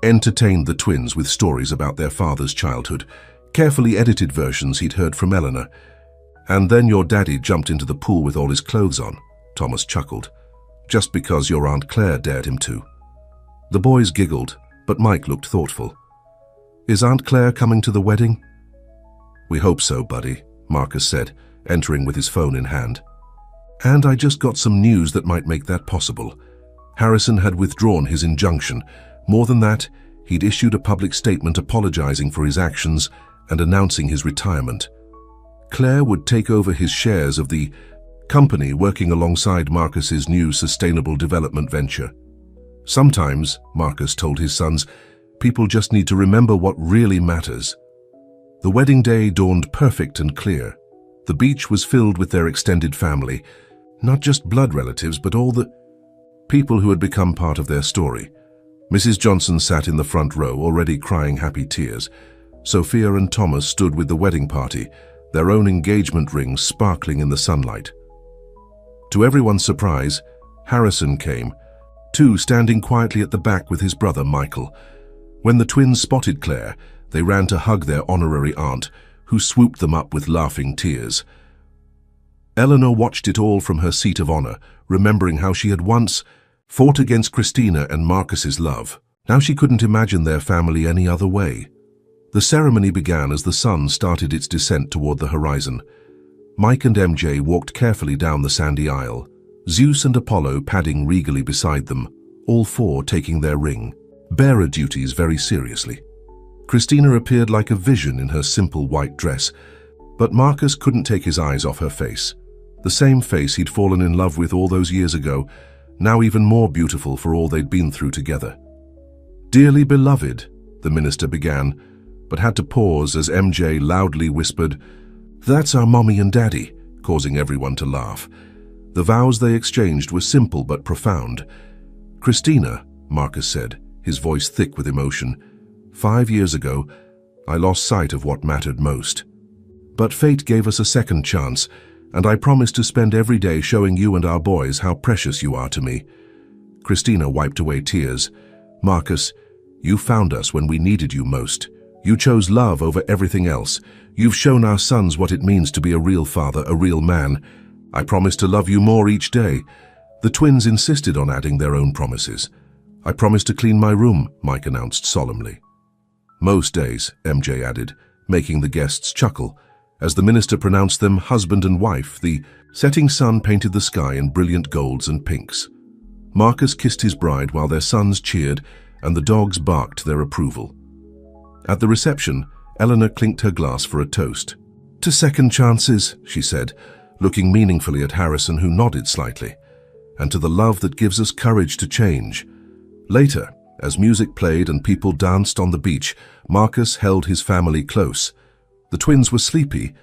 entertained the twins with stories about their father's childhood, carefully edited versions he'd heard from Eleanor. And then your daddy jumped into the pool with all his clothes on, Thomas chuckled, just because your Aunt Claire dared him to. The boys giggled, but Mike looked thoughtful. Is Aunt Claire coming to the wedding? We hope so, buddy, Marcus said, entering with his phone in hand. And I just got some news that might make that possible. Harrison had withdrawn his injunction. More than that, he'd issued a public statement apologizing for his actions and announcing his retirement. Claire would take over his shares of the company working alongside Marcus's new sustainable development venture. Sometimes, Marcus told his sons, people just need to remember what really matters. The wedding day dawned perfect and clear. The beach was filled with their extended family, not just blood relatives, but all the people who had become part of their story. Mrs. Johnson sat in the front row, already crying happy tears. Sophia and Thomas stood with the wedding party, their own engagement rings sparkling in the sunlight. To everyone's surprise, Harrison came, too, standing quietly at the back with his brother Michael. When the twins spotted Claire, they ran to hug their honorary aunt, who swooped them up with laughing tears. Eleanor watched it all from her seat of honor, remembering how she had once fought against Christina and Marcus's love. Now she couldn't imagine their family any other way. The ceremony began as the sun started its descent toward the horizon. Mike and MJ walked carefully down the sandy aisle, Zeus and Apollo padding regally beside them, all four taking their bearer duties very seriously. Christina appeared like a vision in her simple white dress, but Marcus couldn't take his eyes off her face. The same face he'd fallen in love with all those years ago, now even more beautiful for all they'd been through together. Dearly beloved, the minister began, but had to pause as MJ loudly whispered, That's our mommy and daddy, causing everyone to laugh. The vows they exchanged were simple but profound. Christina, Marcus said, his voice thick with emotion, 5 years ago, I lost sight of what mattered most. But fate gave us a second chance, and I promise to spend every day showing you and our boys how precious you are to me. Christina wiped away tears. Marcus, you found us when we needed you most. You chose love over everything else. You've shown our sons what it means to be a real father, a real man. I promise to love you more each day. The twins insisted on adding their own promises. I promise to clean my room, Mike announced solemnly. Most days, MJ added, making the guests chuckle. As the minister pronounced them husband and wife, the setting sun painted the sky in brilliant golds and pinks. Marcus kissed his bride while their sons cheered and the dogs barked their approval. At the reception, Eleanor clinked her glass for a toast. To second chances, she said, looking meaningfully at Harrison, who nodded slightly, and to the love that gives us courage to change. Later, As music played and people danced on the beach, Marcus held his family close. The twins were sleepy,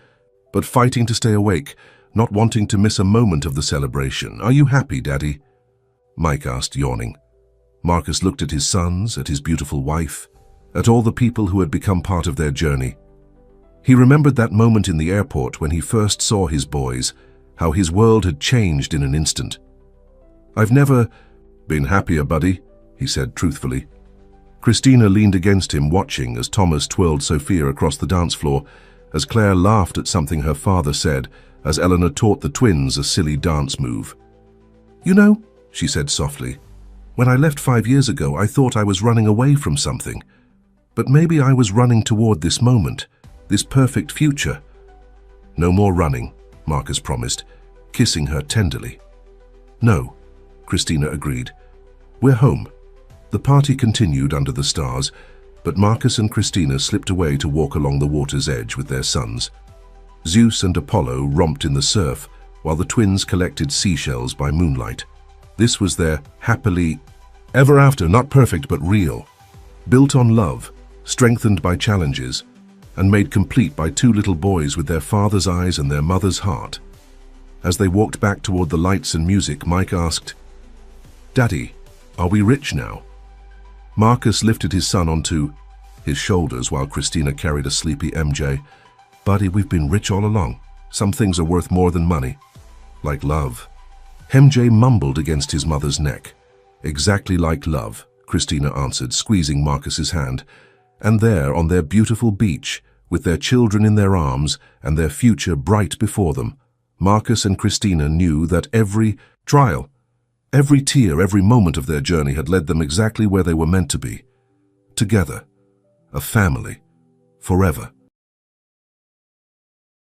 but fighting to stay awake, not wanting to miss a moment of the celebration. "Are you happy, Daddy?" Mike asked, yawning. Marcus looked at his sons, at his beautiful wife, at all the people who had become part of their journey. He remembered that moment in the airport when he first saw his boys, how his world had changed in an instant. "I've never been happier, buddy," he said truthfully. Christina leaned against him, watching as Thomas twirled Sophia across the dance floor, as Claire laughed at something her father said, as Eleanor taught the twins a silly dance move. "You know," she said softly, "when I left 5 years ago, I thought I was running away from something. But maybe I was running toward this moment, this perfect future." "No more running," Marcus promised, kissing her tenderly. "No," Christina agreed. "We're home." The party continued under the stars, but Marcus and Christina slipped away to walk along the water's edge with their sons. Zeus and Apollo romped in the surf, while the twins collected seashells by moonlight. This was their happily ever after, not perfect but real, built on love, strengthened by challenges, and made complete by two little boys with their father's eyes and their mother's heart. As they walked back toward the lights and music, Mike asked, "Daddy, are we rich now?" Marcus lifted his son onto his shoulders while Christina carried a sleepy MJ. "Buddy, we've been rich all along. Some things are worth more than money. Like love." MJ mumbled against his mother's neck. "Exactly like love," Christina answered, squeezing Marcus's hand. And there, on their beautiful beach, with their children in their arms and their future bright before them, Marcus and Christina knew that every trial, every tear, every moment of their journey had led them exactly where they were meant to be. Together, a family, forever.